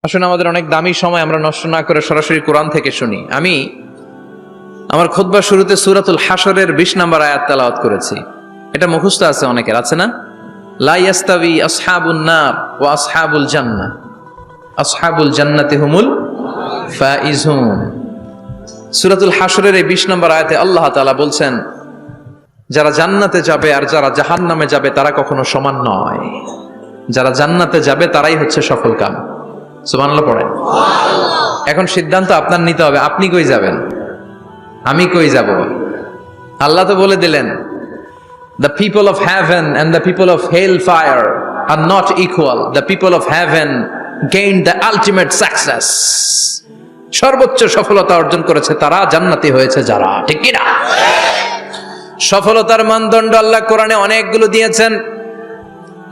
আসলে আমাদের অনেক দামি সময় আমরা নষ্ট না করে সরাসরি কোরআন থেকে শুনি। আমি আমার খুতবার শুরুতে সূরাতুল হাশরের 20 নম্বর আয়াত তেলাওয়াত করেছি। এটা মুখস্থ আছে অনেকের, আছে না? লা ইয়াস্তাবি আসহাবুন নার ওয়া আসহাবুল জান্নাহ, আসহাবুল জান্নাতি হুমুল ফাইজুন। সূরাতুল হাশরের এই 20 নম্বর আয়াতে আল্লাহ তাআলা বলছেন, যারা জান্নাতে যাবে আর যারা জাহান্নামে যাবে তারা কখনো সমান নয়। যারা জান্নাতে যাবে তারাই হচ্ছে সফলকাম। সুবহানাল্লাহ পড়েন। এখন সিদ্ধান্ত আপনার নিতে হবে, আপনি কই যাবেন, আমি কই যাব। আল্লাহ তো বলে দিলেন, the people of heaven and the people of hellfire are not equal. The people of heaven gained the ultimate success. সর্বোচ্চ সফলতা অর্জন করেছে তারা, জান্নাতি হয়েছে যারা। ঠিক কি না? সফলতার মানদণ্ড আল্লাহ কোরআনে অনেকগুলো দিয়েছেন।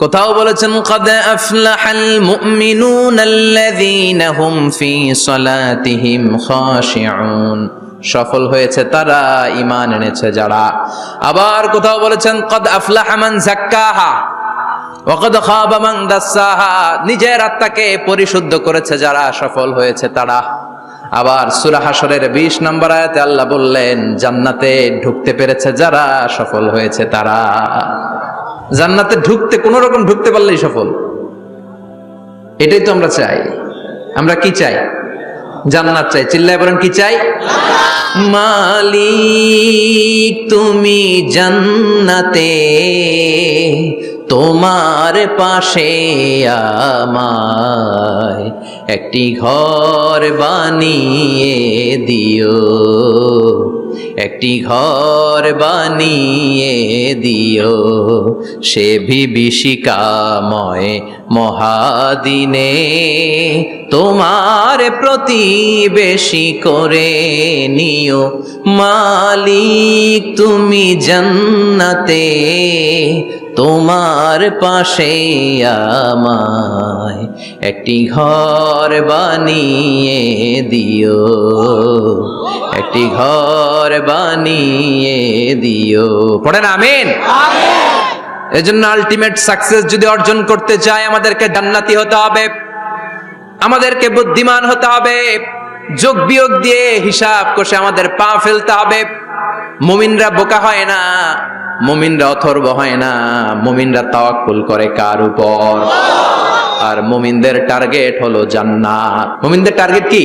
কোথাও বলেছেন قد أفلح المؤمنون الذين هم في صلاتهم خاشعون, সফল হয়েছে তারা, ঈমান এনেছে যারা। আবার কোথাও বলেছেন قد أفلح من زكاها وقد خاب من دساها, নিজের আত্মাকে পরিশুদ্ধ করেছে যারা, সফল হয়েছে তারা। আবার সূরা হাশরের 20 নম্বর আয়াতে আল্লাহ বললেন, জান্নাতে ঢুকতে পেরেছে যারা, সফল হয়েছে তারা। জান্নাতে ঢুকতে, কোন রকম ঢুকতে পারলেই সফল। এটাই তো আমরা চাই। আমরা কি চাই? জান্নাত চাই। চিল্লায় বলেন কি চাই? মালিক তুমি জান্নাতে, তোমার পাশে আমায় একটি ঘর বানিয়ে দিও, একটি ঘর বানিয়ে দিও, সে বিভীষিকাময় মহাদিনে তোমার প্রতিবেশী করে নিও। মালিক তুমি জান্নাতে, তোমার পাশে আমায় একটি ঘর বানিয়ে দিও, একটি ঘর বানিয়ে দিও। পড়েন আমিন। এজন্য আলটিমেট সাকসেস যদি অর্জন করতে চাই, আমাদেরকে জান্নাতি হতে হবে, আমাদেরকে বুদ্ধিমান হতে হবে, যোগ বিয়োগ দিয়ে হিসাব কষে আমাদের পা ফেলতে হবে। মুমিনরা বোকা হয় না, মুমিনরা অথর্ব হয় না, মুমিনরা তাওয়াক্কুল করে কার উপর? আর মুমিনদের টার্গেট হলো জান্নাত। মুমিনদের টার্গেট কি?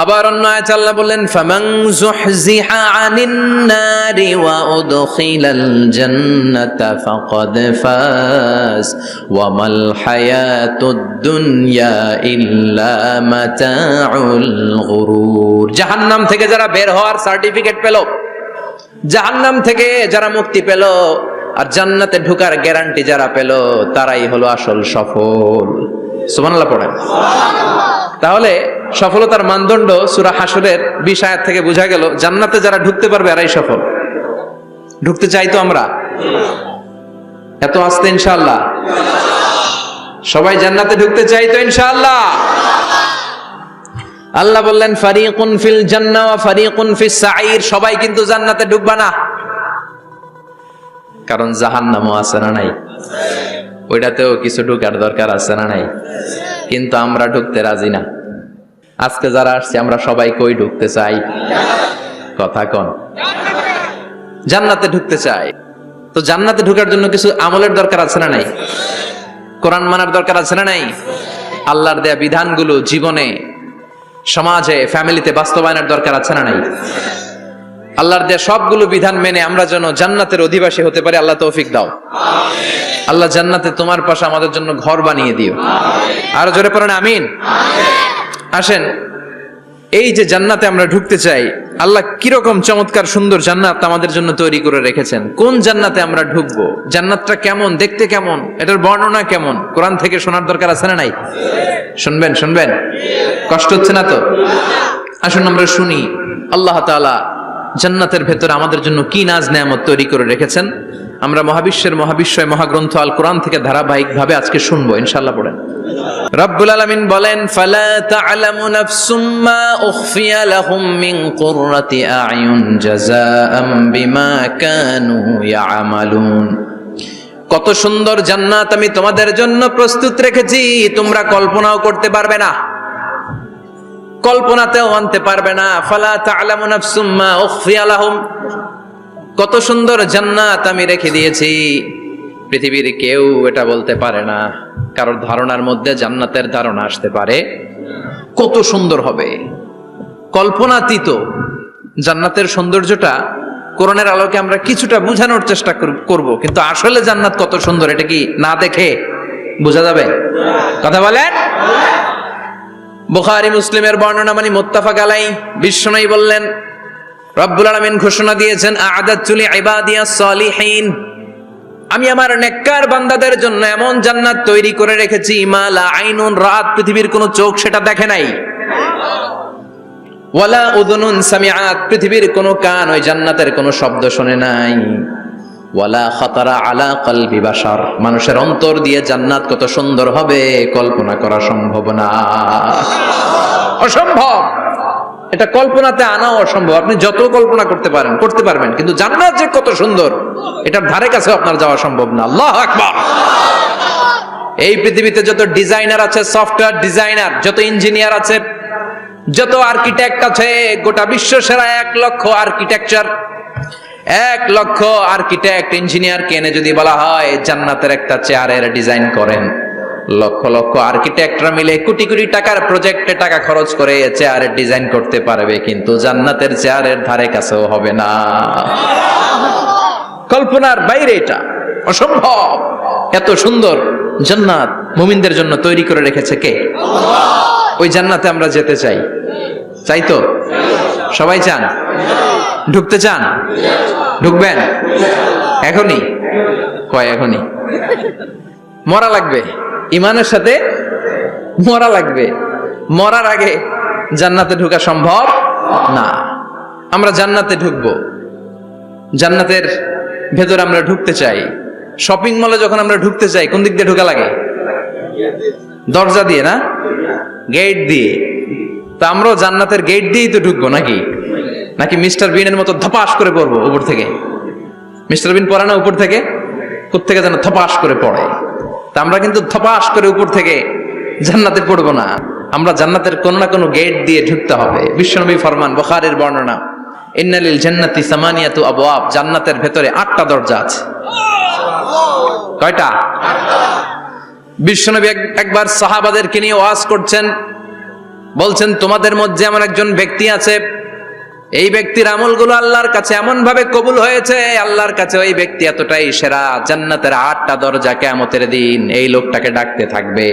আবার অন্য আয়াতে আল্লাহ বললেন, ফামান যুহজিহা আনিন নারি ওয়া উদখিলাল জান্নাতা ফাকাদ ফাজ ওয়া মাল হায়াতুদ দুনিয়া ইল্লা মাতাউল গুরুর। জাহান্নাম থেকে যারা বের হওয়ার সার্টিফিকেট পেল, জাহান্নাম থেকে যারা মুক্তি পেল, আর জান্নাতে ঢোকার গ্যারান্টি যারা পেল, তারাই হলো আসল সফল। সুবহানাল্লাহ পড়েন। তাহলে সফলতার মানদণ্ড সূরা হাশরের 20 আয়াত থেকে বোঝা গেল, জান্নাতে যারা ঢুকতে পারবে এরাই সফল। ঢুকতে চাই তো আমরা? এত আস্তে ইনশাআল্লাহ? সবাই জান্নাতে ঢুকতে চাই তো ইনশাআল্লাহ? আল্লাহ বললেন, ফারিকুন ফিল জান্নাহ ওয়া ফারিকুন ফিস সাঈর। সবাই কিন্তু জান্নাতে ঢুকবে না, কারণ জাহান্নামও আছে না নাই? ওইটাতেও কিছু ঢুকার দরকার আছে না নাই? কিন্তু আমরা ঢুকতে রাজি না। আজকে যারা আসছে আমরা সবাই কই ঢুকতে চাই? কথা কন। জান্নাতে ঢুকতে চাই। তো জান্নাতে ঢোকার জন্য কিছু আমলের দরকার আছে না নাই? কোরআন মানার দরকার আছে না নাই? আল্লাহর দেয়া বিধানগুলো জীবনে, সমাজে, ফ্যামিলিতে বাস্তবায়নের দরকার আছে না নাই? আল্লাহর দেয়া সবগুলো বিধান মেনে আমরা যেন জান্নাতের অধিবাসী হতে পারি, আল্লাহ তৌফিক দাও। আল্লাহ জান্নাতে তোমার পাশে আমাদের জন্য ঘর বানিয়ে দিও। আরো জোরে পড়েন আমিন। আসেন, এই যে জান্নাতে আমরা ঢুকতে চাই, আল্লাহ কিরকম চমৎকার সুন্দর জান্নাত আমাদের জন্য তৈরি করে রেখেছেন। কোন জান্নাতে আমরা ঢুকবো, জান্নাতটা কেমন, দেখতে কেমন, এটার বর্ণনা কেমন, কোরআন থেকে শোনার দরকার আছে না নাই? শুনবেন, শুনবেন? কষ্ট হচ্ছে না তো? আসুন আমরা শুনি আল্লাহ তাআলা জান্নাতের ভেতরে আমাদের জন্য কি নাজ নেয়ামত তৈরি করে রেখেছেন। আমরা মহাবিশ্বের মহাবিশ্বয় মহাগ্রন্থ আল কোরআন থেকে ধারাবাহিকভাবে আজকে শুনবো ইনশাআল্লাহ। পড়েন। রব্বুল আলামিন বলেন, ফালা তা'লামু নাফসুম মা উখফিয়া লাহুম মিন কুররাতি আ'য়ুন জাযাআম বিমা কানু ইয়া'মালুন। কত সুন্দর জান্নাত আমি তোমাদের জন্য প্রস্তুত রেখেছি, তোমরা কল্পনাও করতে পারবে না, কল্পনাতেও আনতে পারবে না। ফালা তা'লামু নাফসুম মা উখফিয়া লাহুম, কত সুন্দর জান্নাত আমি রেখে দিয়েছি, পৃথিবীর কেউ এটা বলতে পারে না। কারোর ধারণার মধ্যে জান্নাতের ধারণা আসতে পারে কত সুন্দর হবে, কল্পনাতীত জান্নাতের সৌন্দর্যটা কোরআনের আলোকে আমরা কিছুটা বোঝানোর চেষ্টা করব, কিন্তু আসলে জান্নাত কত সুন্দর এটা কি না দেখে বোঝা যাবে? কথা বলেন। বুখারী মুসলিমের বর্ণনা মানে মুত্তাফাক আলাইহি, বিশ্বনবী বললেন রব্বুল আলামিন ঘোষণা দিয়েছেন আ'আদাতু লিইবাদিয়াস সালিহিন, আমি আমার নেককার বান্দাদের জন্য এমন জান্নাত তৈরি করে রেখেছি মা লা আইনুন রাত, পৃথিবীর কোনো চোখ সেটা দেখে নাই, ওয়ালা উযুনুন সামিআত, পৃথিবীর কোনো কান ওই জান্নাতের কোনো শব্দ শুনে নাই, ওয়ালা খাতারা আলা কলবি বাশার, মানুষের অন্তর দিয়ে জান্নাত কত সুন্দর হবে কল্পনা করা সম্ভব না, অসম্ভব। এটা কল্পনাতে আনাও অসম্ভব, আপনি যত কল্পনা করতে পারবেন, কিন্তু জান্নাত যে কত সুন্দর এটার ধারে কাছে আপনার যাওয়া সম্ভব না। আল্লাহু আকবার। এই পৃথিবীতে যত ডিজাইনার আছে, সফটওয়্যার ডিজাইনার, যত ইঞ্জিনিয়ার আছে, যত আর্কিটেক্ট আছে, গোটা বিশ্ব সেরা 1 লক্ষ আর্কিটেকচার, 1 লক্ষ আর্কিটেক্ট ইঞ্জিনিয়ারকে এনে যদি বলা হয় জান্নাতের একটা চেয়ারের ডিজাইন করেন, লক্ষ লক্ষ আর্কিটেক্টরা মিলে কোটি কোটি টাকার প্রজেক্টে টাকা খরচ করে চেয়ারের ডিজাইন করতে পারবে, কিন্তু জান্নাতের চেয়ারের ধারে কাছেও হবে না। কল্পনার বাইরে, এটা অসম্ভব। এত সুন্দর জান্নাত মুমিনদের জন্য তৈরি করে রেখেছে কে? ওই জান্নাতে আমরা যেতে চাই, চাই তো? সবাই চান? ঢুকতে চান? ঢুকবেন এখনই? কয় এখনই? মরা লাগবে, ইমানের সাথে মরা লাগবে, মরার আগে জান্নাতে ঢোকা সম্ভব না। আমরা জান্নাতে ঢুকবো, জান্নাতের ভেতরে আমরা ঢুকতে চাই। শপিং মলে যখন আমরা ঢুকতে চাই কোন দিক দিয়ে ঢোকা লাগে? দরজা দিয়ে না, গেট দিয়ে। তা আমরাও জান্নাতের গেট দিয়েই তো ঢুকবো নাকি? নাকি মিস্টার বিনের মতো ধপাস করে পড়বো উপর থেকে? মিস্টার বিন পড়ে না উপর থেকে? কোত্থেকে যেন ধপাস করে পড়ে। তা আমরা কিন্তু ধপাস করে উপর থেকে জান্নাতে পড়বো না, আমরা জান্নাতের কোনো না কোনো গেট দিয়ে ঢুকতে হবে। বিশ্বনবী ফরমান, বুখারীর বর্ণনা, ইন্নালিল জান্নাতি সামানিয়াতু আবওয়াব, জান্নাতের ভেতরে 8টা দরজা আছে। কয়টা? বিশ্বনবী একবার সাহাবাদেরকে নিয়ে ওয়াজ করছেন, বলছেন তোমাদের মধ্যে এমন একজন ব্যক্তি আছে, এই ব্যক্তির আমলগুলো আল্লাহর কাছে এমন ভাবে কবুল হয়েছে, আল্লাহর কাছে ওই ব্যক্তি এতটাই সেরা, জান্নাতের 8টা দরজা কিয়ামতের দিন এই লোকটাকে ডাকতে থাকবে,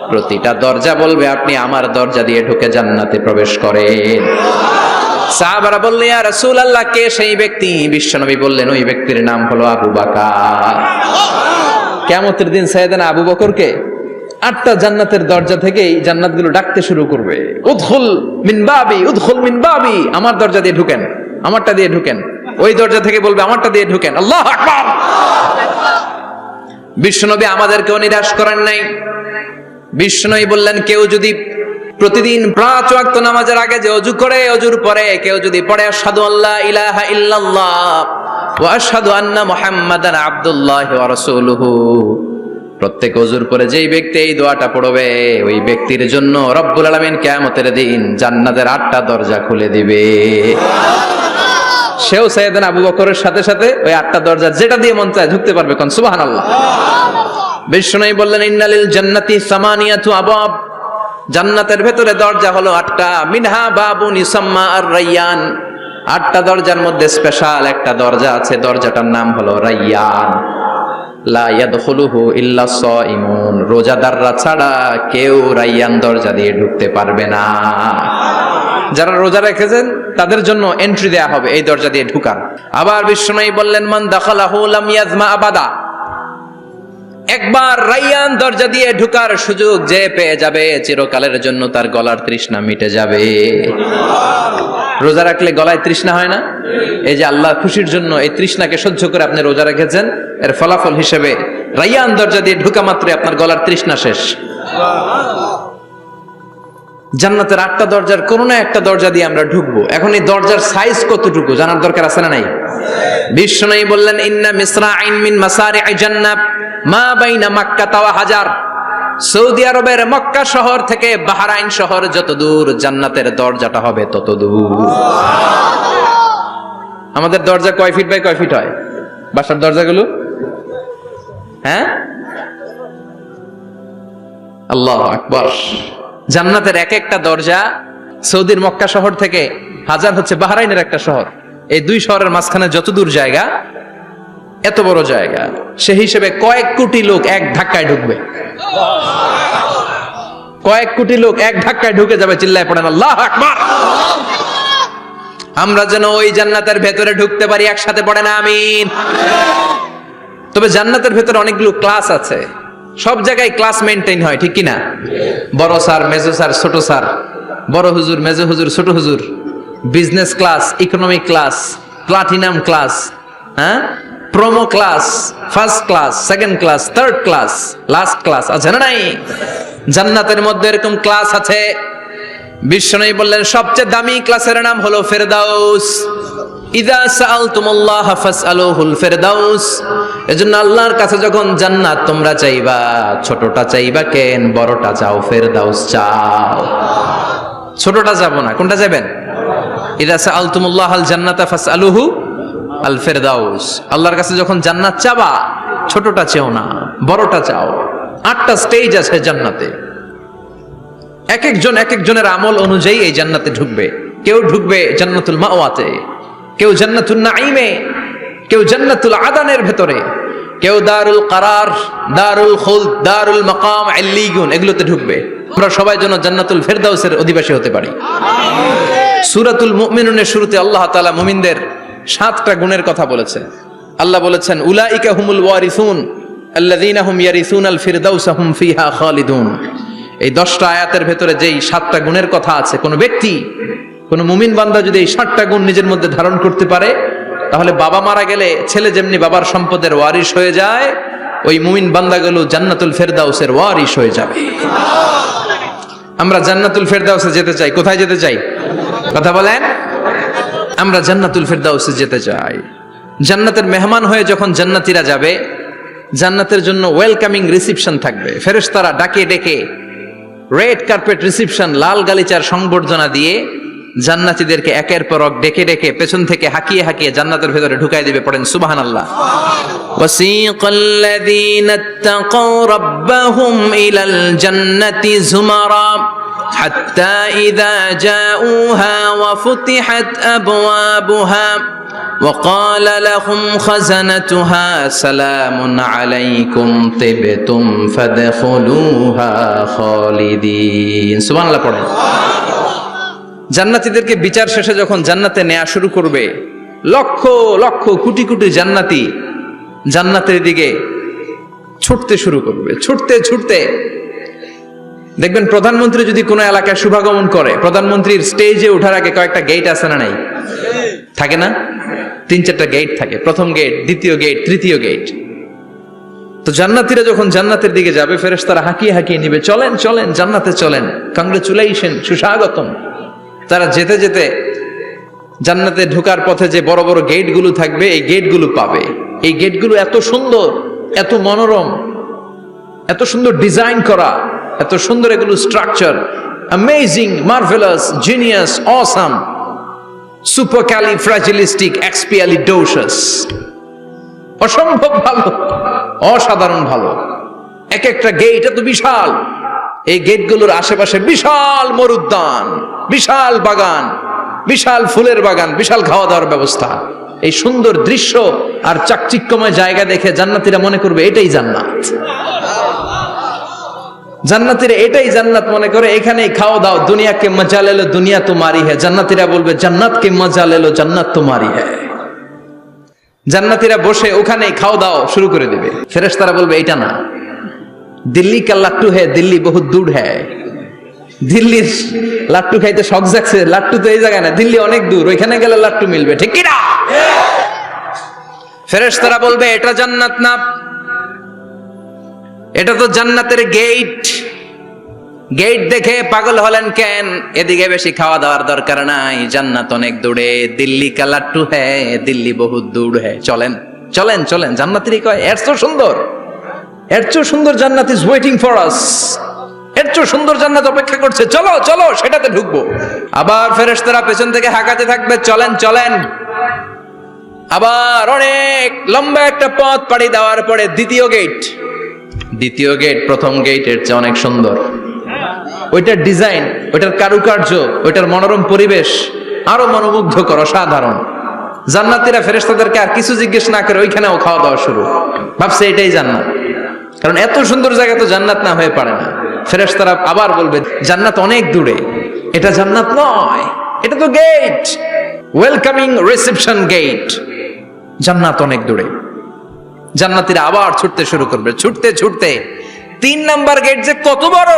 প্রতিটা দরজা বলবে আপনি আমার দরজা দিয়ে ঢুকে জান্নাতে প্রবেশ করেন। সাহাবারা বললেন ইয়া রাসূলুল্লাহ, কে সেই ব্যক্তি? বিশ্বনবী বললেন ওই ব্যক্তির নাম হলো আবু বকর। কিয়ামতের দিন সাইয়েদনা আবু বকরকে 8টা জান্নাতের দরজা থেকেই জান্নাতগুলো ডাকতে শুরু করবে, উদখুল মিন বাবি, উদখুল মিন বাবি, আমার দরজা দিয়ে ঢুকেন, আমারটা দিয়ে ঢুকেন। ওই দরজা থেকে বলবে আমারটা দিয়ে ঢুকেন। আল্লাহু আকবার। বিশ্বনবী আমাদেরকেও নিরাশ করেন নাই। বিশ্বনবী বললেন কেউ যদি প্রতিদিন 5 ওয়াক্ত নামাজের আগে যে ওযু করে, ওযুর পরে কেউ যদি পড়ে আশহাদু আল্লা ইলাহা ইল্লাল্লাহ ওয়া আশহাদু আন্না মুহাম্মাদান আবদুল্লাহি ওয়া রাসূলুহু, প্রত্যেক ওযুর পরে যেই ব্যক্তি এই দোয়াটা পড়বে ওই ব্যক্তির জন্য রব্বুল আলামিন কিয়ামতের দিন জান্নাতের 8টা দরজা খুলে দিবে। সেও সাইয়েদনা আবু বকরের সাথে সাথে ওই 8টা দরজা যেটা দিয়ে মন চায় ঢুকতে পারবে। কোন সুবহানাল্লাহ। বিশ্বনবী বললেন ইন্নালিল জান্নাতি সামানিয়াতু আবওয়াব, জান্নাতের ভেতরে দরজা হলো 8টা, মিনহা বাবুন ইউসাম্মা আর-রায়্যান, 8টা দরজার মধ্যে স্পেশাল একটা দরজা আছে, দরজাটার নাম হলো রায়্যান। লা ইয়াদখুলুহু ইল্লা সাইমুন, রোজাদাররা ছাড়া কেউ রায়্যান দরজা দিয়ে ঢুকতে পারবে না। যারা রোজা রেখেছেন তাদের জন্য এন্ট্রি দেয়া হবে এই দরজা দিয়ে ঢুকার। আবার বিশ্বনবী বললেন মান দাখালাহু লাম ইয়াজমা আবাদা, একবার রায়্যান দরজা দিয়ে ঢুকার সুযোগ যে পেয়ে যাবে চিরকালের জন্য তার গলার তৃষ্ণা মিটে যাবে। রোজা রাখলে গলায় তৃষ্ণা হয় না? এই যে আল্লাহ খুশির জন্য এই তৃষ্ণাকে সহ্য করে আপনি রোজা রেখেছেন, এর ফলাফল হিসেবে রায়্যান দরজা দিয়ে ঢুকা মাত্রই আপনার গলার তৃষ্ণা শেষ। জান্নাতের 8টা দরজার কোনো না একটা দরজা দিয়ে আমরা ঢুকবো। এখন এই দরজার সাইজ কতটুকু জানার দরকার আছে না নাই? বিশ্বনবী বললেন, ইন্না মিসরাইন মিন মাসারি'i জান্নাত মা বাইনা মাক্কা ওয়া হাজার। সৌদি আরবের মক্কা শহর থেকে বাহরাইন শহর যত দূর, জান্নাতের দরজাটা হবে তত দূর। আমাদের দরজা কয় ফিট বাই কয় ফিট হয় বাসার দরজাগুলো? হ্যাঁ, আল্লাহু আকবার। জান্নাতের এক একটা দরজা সৌদির মক্কা শহর থেকে হাজার হচ্ছে বাহরাইনের একটা শহর। এই দুই শহরের মাঝখানে যত দূর জায়গা, এত বড় জায়গা, সেই হিসেবে কয়েক কোটি লোক এক ধাক্কায় ঢুকবে। কয়েক কোটি লোক এক ধাক্কায় ঢুকে যাবে। চিল্লায় পড়েন আল্লাহু আকবার। আমরা যেন ওই জান্নাতের ভেতরে ঢুকতে পারি, একসাথে পড়েন আমিন। তবে জান্নাতের ভেতরে অনেকগুলো ক্লাস আছে, সব জায়গায় ক্লাস মেনটেন হয়, ঠিক কিনা? বড় স্যার, মেজো স্যার, ছোট স্যার, বড় হুজুর, মেজো হুজুর, ছোট হুজুর, business class, economic class, platinum class, হ্যাঁ, promo class, first class, second class, third class, last class আছে না নাই? জান্নাতের মধ্যে এরকম ক্লাস আছে। বিশ্বনবী বললেন সবচেয়ে দামি ক্লাসের নাম হলো ফেরদাউস। ইযা সাআলতুমুল্লাহ ফাসআলুহুল ফেরদাউস। এজন্য আল্লাহর কাছে যখন জান্নাত তোমরা চাইবা, ছোটটা চাইবা কেন, বড়টা চাও, ফেরদাউস চাও। ছোটটা যাবো না, কোনটা যাবেন? ইযা সাআলতুমুল্লাহ আল জান্নাতা ফাসআলুহু আল ফেরদাউস। আল্লাহর কাছে যখন জান্নাত চাবা, ছোটটা চেও না, বড়টা চাও। 8টা স্টেজ আছে জান্নাতে। এক একজনের আমল অনুযায়ী এই জান্নাতে ঢুকবে। কেউ ঢুকবে জান্নাতুল মাওয়াতে, কেউ জান্নাতুল নাঈমে, কেউ জান্নাতুল আদানের ভেতরে, কেউ দারুল কারার, দারুল খুলদ, দারুল মাকাম, আল্লিগুন, এগুলোতে ঢুকবে। আমরা সবাই যেন জান্নাতুল ফেরদাউসের অধিবাসী হতে পারি। সূরাতুল মুমিনুনের শুরুতে আল্লাহ তাআলা মুমিনদের 7টা গুণের কথা বলেছেন। আল্লাহ বলেছেন উলাইকা হুমুল ওয়ারিসুন আল্লাযীনা হুম ইয়ারিসুনাল ফিরদাউসা হুম ফিহা খালিদুন। এই 10টা আয়াতের ভেতরে যেই 7টা গুণের কথা আছে, কোন ব্যক্তি, কোন মুমিন বান্দা যদি এই 7টা গুণ নিজের মধ্যে ধারণ করতে পারে, তাহলে বাবা মারা গেলে ছেলে যেমনি বাবার সম্পদের ওয়ারিশ হয়ে যায়, ওই মুমিন বান্দাগুলো জান্নাতুল ফেরদাউসের ওয়ারিশ হয়ে যাবে। আমরা জান্নাতুল ফেরদাউসে যেতে চাই। কোথায় যেতে চাই? কথা বলেন। আমরা জান্নাতুল ফেরদাউসে যেতে চাই। জান্নাতের মেহমান হয়ে যখন জান্নাতীরা যাবে, জান্নাতের জন্য ওয়েলকামিং রিসিপশন থাকবে। ফেরেশতারা ডাকে ডেকে রেড কার্পেট রিসিপশন, লাল গালিচার সংবর্ধনা দিয়ে জান্নাতীদেরকে একের পর এক ডেকে ডেকে পেছন থেকে হাঁকিয়ে হাঁকিয়ে জান্নাতের ভেতরে ঢুকাই দিবে। পড়েন সুবহানাল্লাহ। ওয়াসিকাল্লাযীনা ইত্তাকাউ রাব্বাহুম ইলাল জান্নাতি যুমারা হাত্তা ইযা জাউহা ওয়া ফুতিহাত আবওয়াবুহা وقال لهم خزنتها سلام عليكم طبتم فادخلوها خالدين। সুবহানাল্লাহ পড়েন। জান্নাতীদেরকে বিচার শেষে যখন জান্নাতে নেওয়া শুরু করবে, লক্ষ লক্ষ কোটি কোটি জান্নাতি জান্নাতের দিকে ছুটতে শুরু করবে। ছুটতে ছুটতে দেখবেন প্রধানমন্ত্রী যদি কোনো এলাকায় শুভাগমন করে, প্রধানমন্ত্রীর স্টেজে ওঠার আগে কয়েকটা গেট আছে না নাই? থাকে না? 3-4টা গেট থাকে। প্রথম গেট, দ্বিতীয় গেট, তৃতীয় গেট। তো জান্নাতীরা যখন জান্নাতের দিকে যাবে, ফেরেশতারা হাঁকিয়ে হাঁকিয়ে নিবে, চলেন চলেন জান্নাতে চলেন, কংগ্রেচুলেশন, সুস্বাগতম। তারা যেতে যেতে জান্নাতে ঢোকার পথে যে বড় বড় গেটগুলো থাকবে, এই গেটগুলো পাবে। এই গেটগুলো এত সুন্দর, এত মনোরম, এত সুন্দর ডিজাইন করা, এত সুন্দর এগুলো structure, amazing, marvellous, genius, awesome, supercalifragilisticexpialidocious, অসম্ভব ভালো, অসাধারণ ভালো। এক একটা গেট এত বিশাল। এই গেটগুলোর আশেপাশে বিশাল মরুদ্যান, বিশাল বাগান, বিশাল ফুলের বাগান, বিশাল খাওয়া দাওয়ার ব্যবস্থা। এই সুন্দর দৃশ্য আর চাকচিক্যময় জায়গা দেখে জান্নাতীরা মনে করবে এটাই জান্নাত। জান্নাতীরা এটাই জান্নাত মনে করে, এখানেই খাও দাও, দুনিয়া কে মজা লে লো দুনিয়া তোমারি হ্যায়। জান্নাতীরা বলবে জান্নাত কে মজা লে লো জান্নাত তোমারি হ্যায়। জান্নাতীরা বসে ওখানেই খাও দাও শুরু করে দিবে। ফেরেশতারা বলবে এটা না, দিল্লি কা লাট্টু হ্যায়, দিল্লি বহুত দূর হ্যায়। দিল্লির লাট্টু খাইতে শখ জাগছে, লাট্টু তো এই জায়গায় না, দিল্লি অনেক দূর, ওইখানে গেলে লাট্টু মিলবে, ঠিক কি না? ফেরেশতারা বলবে এটা জান্নাত না, এটা তো জান্নাতের গেট। গেট দেখে পাগল হলেন কেন? এদিকে বেশি খাওয়া দাওয়ার দরকার নাই, জান্নাত অনেক দূরে। দিল্লি কা লাট্টু হ্যায়, দিল্লি বহুত দূর হ্যায়। চলেন চলেন চলেন। জান্নাতিরই কয় এর চেয়ে সুন্দর, এর চেয়ে সুন্দর জান্নাত ইজ ওয়েটিং ফর আস, এর চেয়ে সুন্দর জান্নাত অপেক্ষা করছে, চলো চলো সেটাতে ঢুকবো। আবার ফেরেশতারা পেছন থেকে হাঁকাতে থাকবে, চলেন চলেন। আবার অনেক লম্বা একটা পথ পাড়ি দেওয়ার পরে দ্বিতীয় গেট প্রথম গেটের চেয়ে অনেক সুন্দর। ওইটার ডিজাইন, ওইটার কারুকার্য, ওইটার মনোরম পরিবেশ আরো মনোমুগ্ধকর, অসাধারণ। জান্নাতীরা ফেরেশতাদেরকে আর কিছু জিজ্ঞেস না করে ওইখানেও খাওয়া দাওয়া শুরু, ভাবছে এটাই জান্নাত। কারণ এত সুন্দর জায়গা তো জান্নাত না হয়ে পারে না। ফেরেশতারা আবার বলবে জান্নাত অনেক দূরে, এটা জান্নাত নয়, এটা তো গেট, ওয়েলকামিং রিসেপশন গেট, জান্নাত অনেক দূরে। জান্নাতীরা আবার ছুটতে শুরু করবে, ছুটতে ছুটতে 3 নাম্বার গেট যে কত বড়,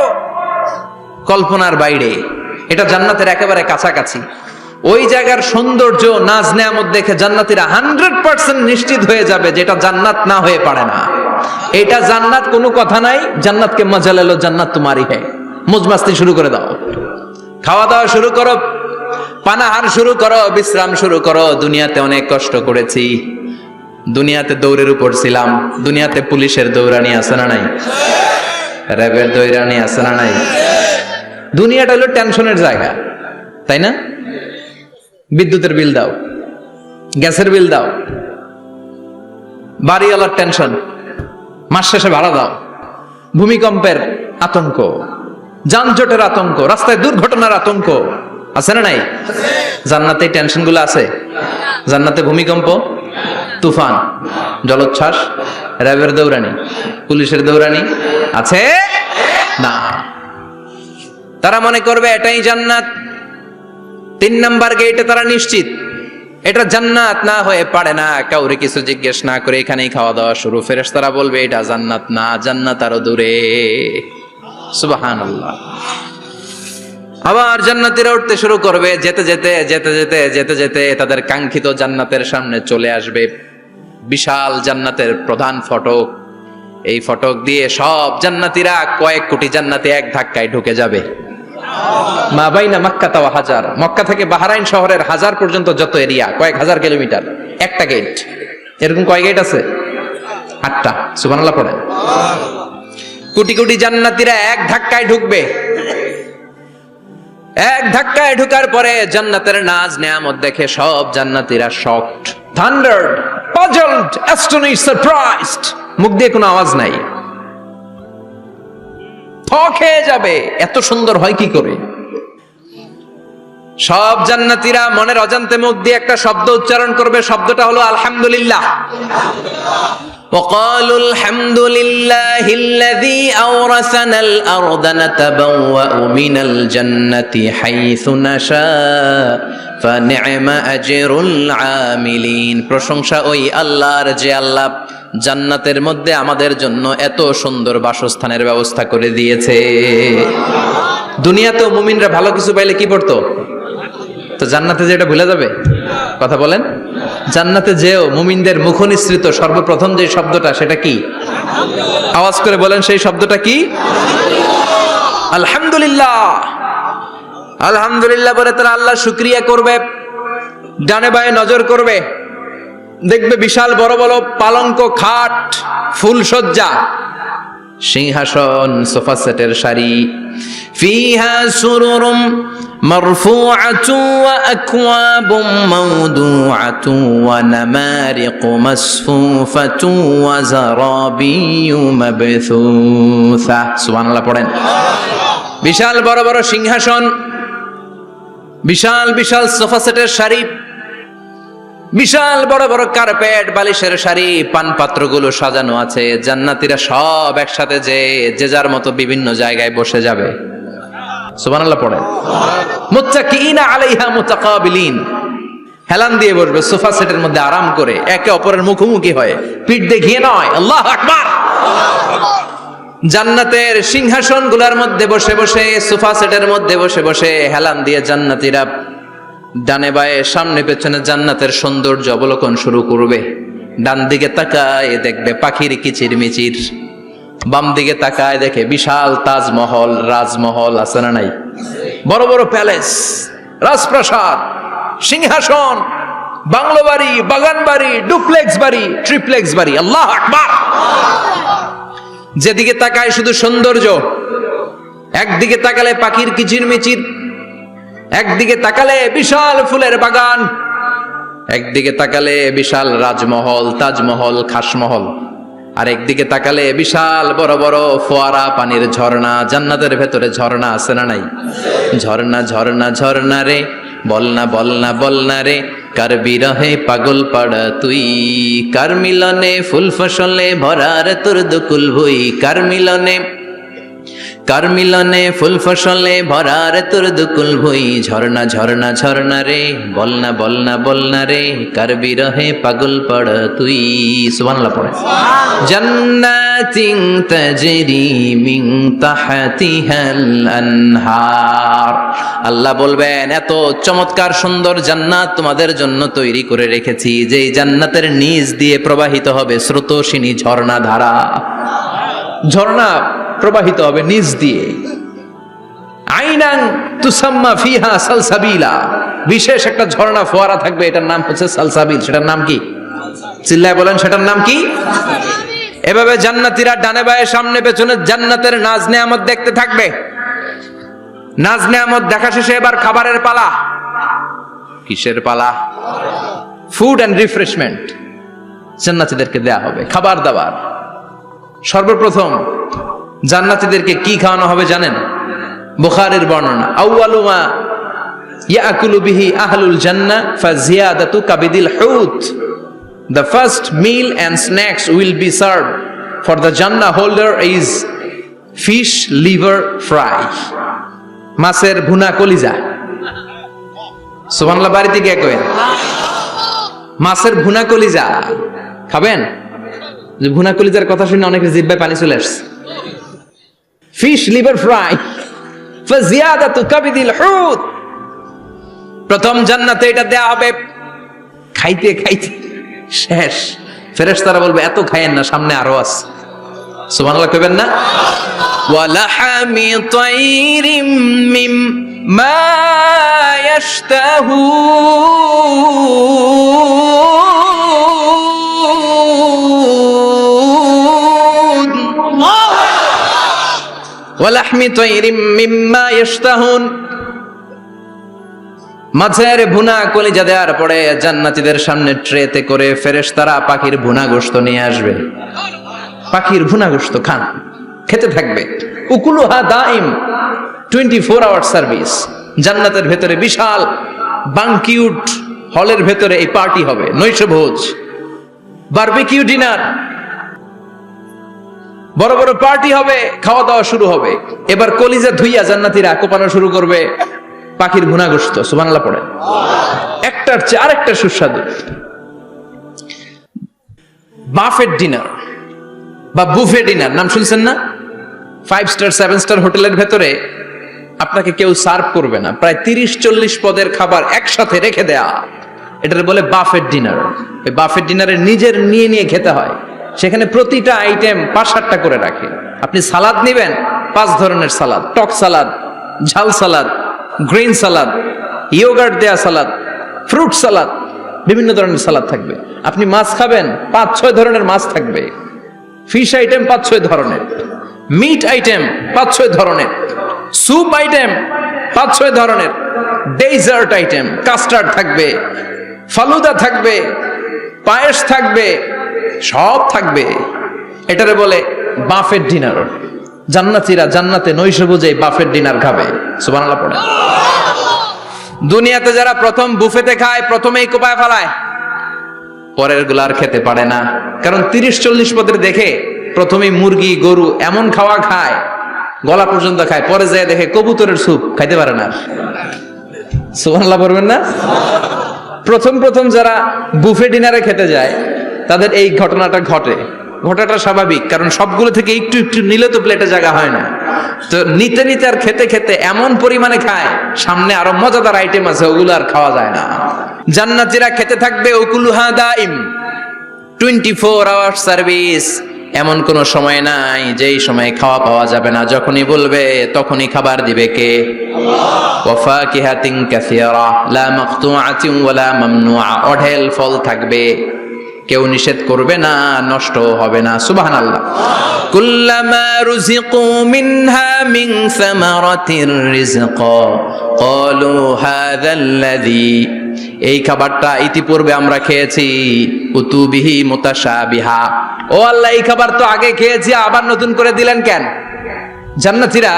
কল্পনার বাইরে। এটা জান্নাতের একেবারে কাছাকাছি। ওই জায়গার সৌন্দর্য, নাজ নেয়ামত দেখে জান্নাতীরা 100% নিশ্চিত হয়ে যাবে যেটা জান্নাত না হয়ে পারে না। এটা জান্নাত, কোনো কথা নাই। জান্নাতকে মজা লেলো, জান্নাত তোমারই হ্যায়। মজমাস্তি শুরু করে দাও, খাওয়া দাওয়া শুরু করো, পানাহার শুরু করো, বিশ্রাম শুরু করো। দুনিয়াতে অনেক কষ্ট করেছি, দুনিয়াতে দৌড়ের উপর ছিলাম, দুনিয়াতে পুলিশের দৌড়ানি আছে না নাই, র্যাবের দৌড়ানি আছে না নাই। দুনিয়াটা হলো টেনশনের জায়গা, তাই না? বিদ্যুতের বিল দাও, গ্যাসের বিল দাও, বাড়িওয়ালার টেনশন, মাস শেষে ভাড়া দাও, ভূমিকম্পের আতঙ্ক, যানজটের আতঙ্ক, রাস্তায় দুর্ঘটনার আতঙ্ক আছে না নাই? জান্নাতে এই টেনশন গুলো আছে? জান্নাতে ভূমিকম্প, তুফান, জলোচ্ছ্বাস, র্যাবের দৌড়ানি, পুলিশের দৌড়ানি আছে না। তারা মনে করবে এটাই জান্নাত। 3 নাম্বার গেটে তারা নিশ্চিত এটা জান্নাত না হয়ে পারে না। কাউরে কিছু জিজ্ঞেস না করে এখানেই খাওয়া দাওয়া শুরু। ফেরেশতারা বলবে এটা জান্নাত না, জান্নাত আরো দূরে। সুবহানাল্লাহ। আবার জান্নাতীরা উঠতে শুরু করবে, যেতে যেতে যেতে যেতে যেতে যেতে তাদের কাঙ্ক্ষিত জান্নাতের সামনে চলে আসবে। বিশাল জান্নাতের প্রধান ফটক, এই ফটক দিয়ে সব জান্নাতীরা, কয়েক কোটি জান্নাতি এক ধাক্কায় ঢুকে যাবে। মা বাইনা মাক্কা তাওয়া হাজার, মক্কা থেকে বাহরাইন শহরের হাজার পর্যন্ত যত এরিয়া, কয়েক হাজার কিলোমিটার, একটা গেট। এরকম কয় গেট আছে? 8টা। সুবহানাল্লাহ পড়েন। কোটি কোটি জান্নাতীরা এক ধাক্কায় ঢুকবে। এক ধাক্কায় ঢুকার পরে জান্নাতের নাজ নেয়ামত দেখে সব জান্নাতীরা শকড, থান্ডার্ড, পাজলড, অ্যাস্টনিশড, সারপ্রাইজড। মুখ দিয়ে কোনো আওয়াজ নাই, থক হয়ে যাবে, এত সুন্দর হয় কি করে। সব জান্নাতীরা মনের অজান্তে মুখ দিয়ে একটা শব্দ উচ্চারণ করবে, শব্দটা হলো আলহামদুলিল্লাহ। وقالوا الحمد لله الذي أورثنا الأرض نتبوأ من الجنة حيث نشاء فنعم أجر العاملين। প্রশংসা ওই আল্লাহর যে আল্লাহ জান্নাতের মধ্যে আমাদের জন্য এত সুন্দর বাসস্থানের ব্যবস্থা করে দিয়েছে। দুনিয়াতেও মুমিনরা ভালো কিছু পাইলে কি পড়তো? তো জান্নাতে যে এটা ভুলে যাবে? কথা বলেন। জান্নাতে যেও মুমিনদের মুখ নিঃসৃত সর্বপ্রথম যে শব্দটা, সেটা কি? আওয়াজ করে বলেন, সেই শব্দটা কি? আলহামদুলিল্লাহ। আলহামদুলিল্লাহ বলে তারা আল্লাহ শুকরিয়া করবে, ডানে বায়ে নজর করবে, দেখবে বিশাল বড় বড় পালঙ্ক, খাট, ফুলসজ্জা, সিংহাসন, সোফা সেটের সারি। ফিহা সুরুরুম মারফুআতু ওয়া আকওয়াবুম মাওদুআতু ওয়া নামারিকু মাসফুফাতু ওয়া যারাবিয়্যু মাবথুসা। সুবহানাল্লাহ পড়েন। বিশাল বড় বড় সিংহাসন, বিশাল বিশাল সোফা সেটের সারি, বিশাল বড় বড় কার্পেট, বালিশের সারি, পান পাত্রগুলো সাজানো আছে। জান্নাতীরা সব একসাথে যে যার মতো বিভিন্ন জায়গায় বসে যাবে। সুবহানাল্লাহ পড়েন। মুত্তাকিইনা আলাইহা মুতাকাবিলিন, হেলান দিয়ে বসবে সোফা সেটের মধ্যে আরাম করে, একে অপরের মুখোমুখি হয়ে, পিঠ দেখিয়ে নয়। আল্লাহু আকবার। জান্নাতের সিংহাসন গুলার মধ্যে বসে বসে, সোফা সেটের মধ্যে বসে বসে হেলান দিয়ে জান্নাতীরা ডানে বায়ে সামনে পেছনে জান্নাতের সৌন্দর্য অবলোকন শুরু করবে। ডান দিকে তাকায় দেখবে পাখির কিচির মিচির, বাম দিকে তাকায় দেখে বিশাল তাজমহল, রাজমহল আছে না নাই? বড় বড় প্যালেস, রাজপ্রাসাদ, সিংহাসন, বাংলো বাড়ি, বাগান বাড়ি, ডুপ্লেক্স বাড়ি, ট্রিপ্লেক্স বাড়ি। আল্লাহু আকবার। যেদিকে তাকায় শুধু সৌন্দর্য। একদিকে তাকালে পাখির কিচিরমিচির, একদিকে তাকালে বিশাল ফুলের বাগান, একদিকে তাকালে বিশাল রাজমহল, তাজমহল, খাসমহল, আর একদিকে তাকালে বিশাল বড় বড় ফোয়ারা, পানির ঝর্ণা। জান্নাতের ভেতরে ঝর্ণা আছে না নাই? ঝর্ণা ঝর্ণা ঝর্ণা রে, বলনা বলনা বলনা রে, কার বিরহে পাগল পাড়া তুই, কার মিলনে ফুল ফসলে ভরার তোর দুকুল ভুই, কার মিলনে ফুল ফসলে ভরার তোর দুকুল ভুই। ঝর্ণা ঝর্ণা ঝর্ণা রে, বলনা বলনা বলনা রে, কার বিরহে পাগল পাড়া তুই। সুবহানাল্লাহ পড়ে। জান্নাতিন তাজরি মিন তাহতিহাল আনহার। আল্লাহ বলবেন, এত চমৎকার সুন্দর জান্নাত তোমাদের জন্য তৈরি করে রেখেছি, যেই জান্নাতের নিচ দিয়ে প্রবাহিত হবে স্রোতস্বিনী ঝর্ণা ধারা। ঝর্ণা প্রবাহিত হবে নিচ দিয়ে। আইনান তুসাম্মা ফিহা সালসাবিলা, বিশেষ একটা ঝর্ণা ফোয়ারা থাকবে, এটার নাম হচ্ছে সালসাবিল। সেটার নাম কি? চিল্লায় বলেন, সেটার নাম কি? এভাবে জান্নাতীরা ডানে বায়ে সামনে পেছনে জান্নাতের নাজ নেয়ামত দেখতে থাকবে। নাজ নেয়ামত দেখা শেষে এবার খাবারের পালা। কিসের পালা? ফুড এন্ড রিফ্রেশমেন্ট জান্নাতীদেরকে দেয়া হবে, খাবার দাবার। সর্বপ্রথম জান্নাতীদেরকে কি খাওয়ানো হবে জানেন? বুখারীর বর্ণনা, আউয়ালু মা ইয়াকুলু বিহি আহলুল জান্নাহ ফাজিয়াদাতু কাবিদিল হুত। The first meal and snacks will be served for the Jannah holder is fish liver fry. মাছের ভুনা কলিজা। সুবহানাল্লাহ, বাড়িতে গিয়ে কইেন মাছের ভুনা কলিজা খাবেন। যে ভুনা কলিজার কথা শুনে অনেকের জিহ্বায় পানি চলে আসছে। ফিশ লিভার ফ্রাই ফাজিয়াদাতু কাবিদিল হুত। প্রথম জান্নাতে এটা দেয়া হবে। খাইতে খাইতে শেষ। ফেরেশতারা বলবে, এত খায়েন না, সামনে আরো আছে। সুবহানাল্লাহ কইবেন না? ওয়া লাহামি তাইরিম মিম্মা ইয়াশতাহুন, ওয়া লাহমি তাইরিম মিম্মা ইয়াশতাহুন। মাছের ভুনা কলিজা দেওয়ার পরে জান্নাতীদের সামনে ট্রেতে করে ফেরেশতারা পাখির ভুনা গোশত নিয়ে আসবে। পাখির ভুনা গোশত খান, খেতে থাকবে। উকুলুহা দাইম, 24 আওয়ার সার্ভিস। জান্নাতের ভেতরে বিশাল বানকিউট হলের ভেতরে এই পার্টি হবে, নৈশভোজ, বারবিকিউ ডিনার, বড় বড় পার্টি হবে, খাওয়া দাওয়া শুরু হবে। এবার কলিজা ধুইয়া জান্নাতীরা কোপানো শুরু করবে পাখির ভুনা গোশত। সুবহানাল্লাহ পড়ে। একটার চেয়ে আরেকটা সুস্বাদু। বাফেট ডিনার বা বুফে ডিনার নাম শুনছেন না? 5 স্টার 7 স্টার হোটেলের ভেতরে আপনাকে কেউ সার্ভ করবে না, প্রায় 30-40 পদের খাবার একসাথে রেখে দেয়া, এটার বলে বাফেট ডিনার। এই বাফেট ডিনারে নিজের নিয়ে নিয়ে খেতে হয়। সেখানে প্রতিটা আইটেম 5-7টা করে রাখে। আপনি সালাদ নিবেন, 5 ধরনের সালাদ, টক সালাদ, ঝাল সালাদ, গ্রিন সালাদ, ইয়োগার্ট দেয়া সালাদ, ফ্রুট সালাদ, বিভিন্ন ধরনের সালাদ থাকবে। আপনি মাছ খাবেন, 5-6 ধরনের মাছ থাকবে। ফিশ আইটেম 5-6 ধরনের, মিট আইটেম 5-6 ধরনের, স্যুপ আইটেম 5-6 ধরনের, ডেজার্ট আইটেম, কাস্টার্ড থাকবে, ফালুদা থাকবে, পায়েস থাকবে, সব থাকবে। এটারে বলে বাফেট ডিনার। জান্নাতীরা জান্নাতে নৈশভোজে বাফেট ডিনার খাবে। সুবহানাল্লাহ পড়ে। দুনিয়াতে যারা প্রথম বুফেতে খায়, প্রথমেই কোপায় ফেলায়, পরের গুলো আর খেতে পারে না। কারণ 30-40 পদের দেখে প্রথমেই মুরগি, গরু এমন খাওয়া খায়, গলা পর্যন্ত খায়, পরে যায় দেখে কবুতরের স্যুপ খাইতে পারে না। সুবহানাল্লাহ পড়বেন না? প্রথম প্রথম যারা বুফে ডিনারে খেতে যায় তাদের এই ঘটনাটা ঘটে। ঘটাটা স্বাভাবিক, কারণ সবগুলো থেকে একটু একটু নিলে তো প্লেটে জায়গা হয় না। তো নিতে নিতে আর খেতে খেতে এমন পরিমাণে খায়, সামনে আরো মজাদার আইটেম আছে, ওগুলো আর খাওয়া যায় না। জান্নাতীরা খেতে থাকবে উকুলুহা দাইম, 24 আওয়ার সার্ভিস। এমন কোনো সময় নাই যেই সময় খাওয়া পাওয়া যাবে না, যখনই বলবে তখনই খাবার দিবে কে? ওয়া ফাকিহাতিন কাসীরা লা মাকতুআতিন ওয়ালা মামনুআ, অঢেল ফল থাকবে, কেউ নিষেধ করবে না, নষ্ট হবে না। সুবহানাল্লাহ। কুল্লামা রুজিকু মিনহা মিন সামারাতির রিজকা ক্বালু হাযাল্লাযী, এই খাবারটা ইতিপূর্বে আমরা খেয়েছি, উতুবিহি মুতাশাবিহা, ও আল্লাহ এই খাবার তো আগে খেয়েছি, আবার নতুন করে দিলেন কেন? জান্নাতীরা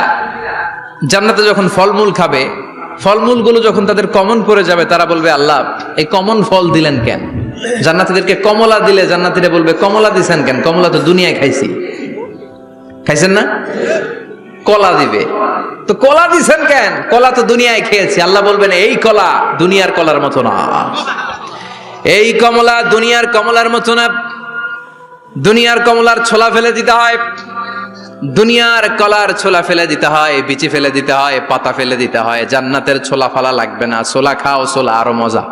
জান্নাতে যখন ফলমূল খাবে, ফলমূলগুলো যখন তাদের কমন পড়ে যাবে, তারা বলবে আল্লাহ এই কমন ফল দিলেন কেন? জান্নাতীদেরকে কমলা দিলে জান্নাতীরা বলবে কমলা দিছেন কেন? কমলা তো দুনিয়ায় খাইছি। খাইছেন না? কলা দিবে, তো কলা দিছেন কেন? কলা তো দুনিয়ায় খেয়েছি। আল্লাহ বলবেন এই কলা দুনিয়ার কলার মতো না, এই কমলা দুনিয়ার কমলার মতো না। দুনিয়ার কমলার ছোলা ফেলে দিতে হয়, দুনিয়ার কলার ছোলা ফেলে দিতে হয়, বিচি ফেলে দিতে হয়, পাতা ফেলে দিতে হয়। জান্নাতের ছোলা ফালা লাগবে না, ছোলা খাও, ছোলা আরো মজা।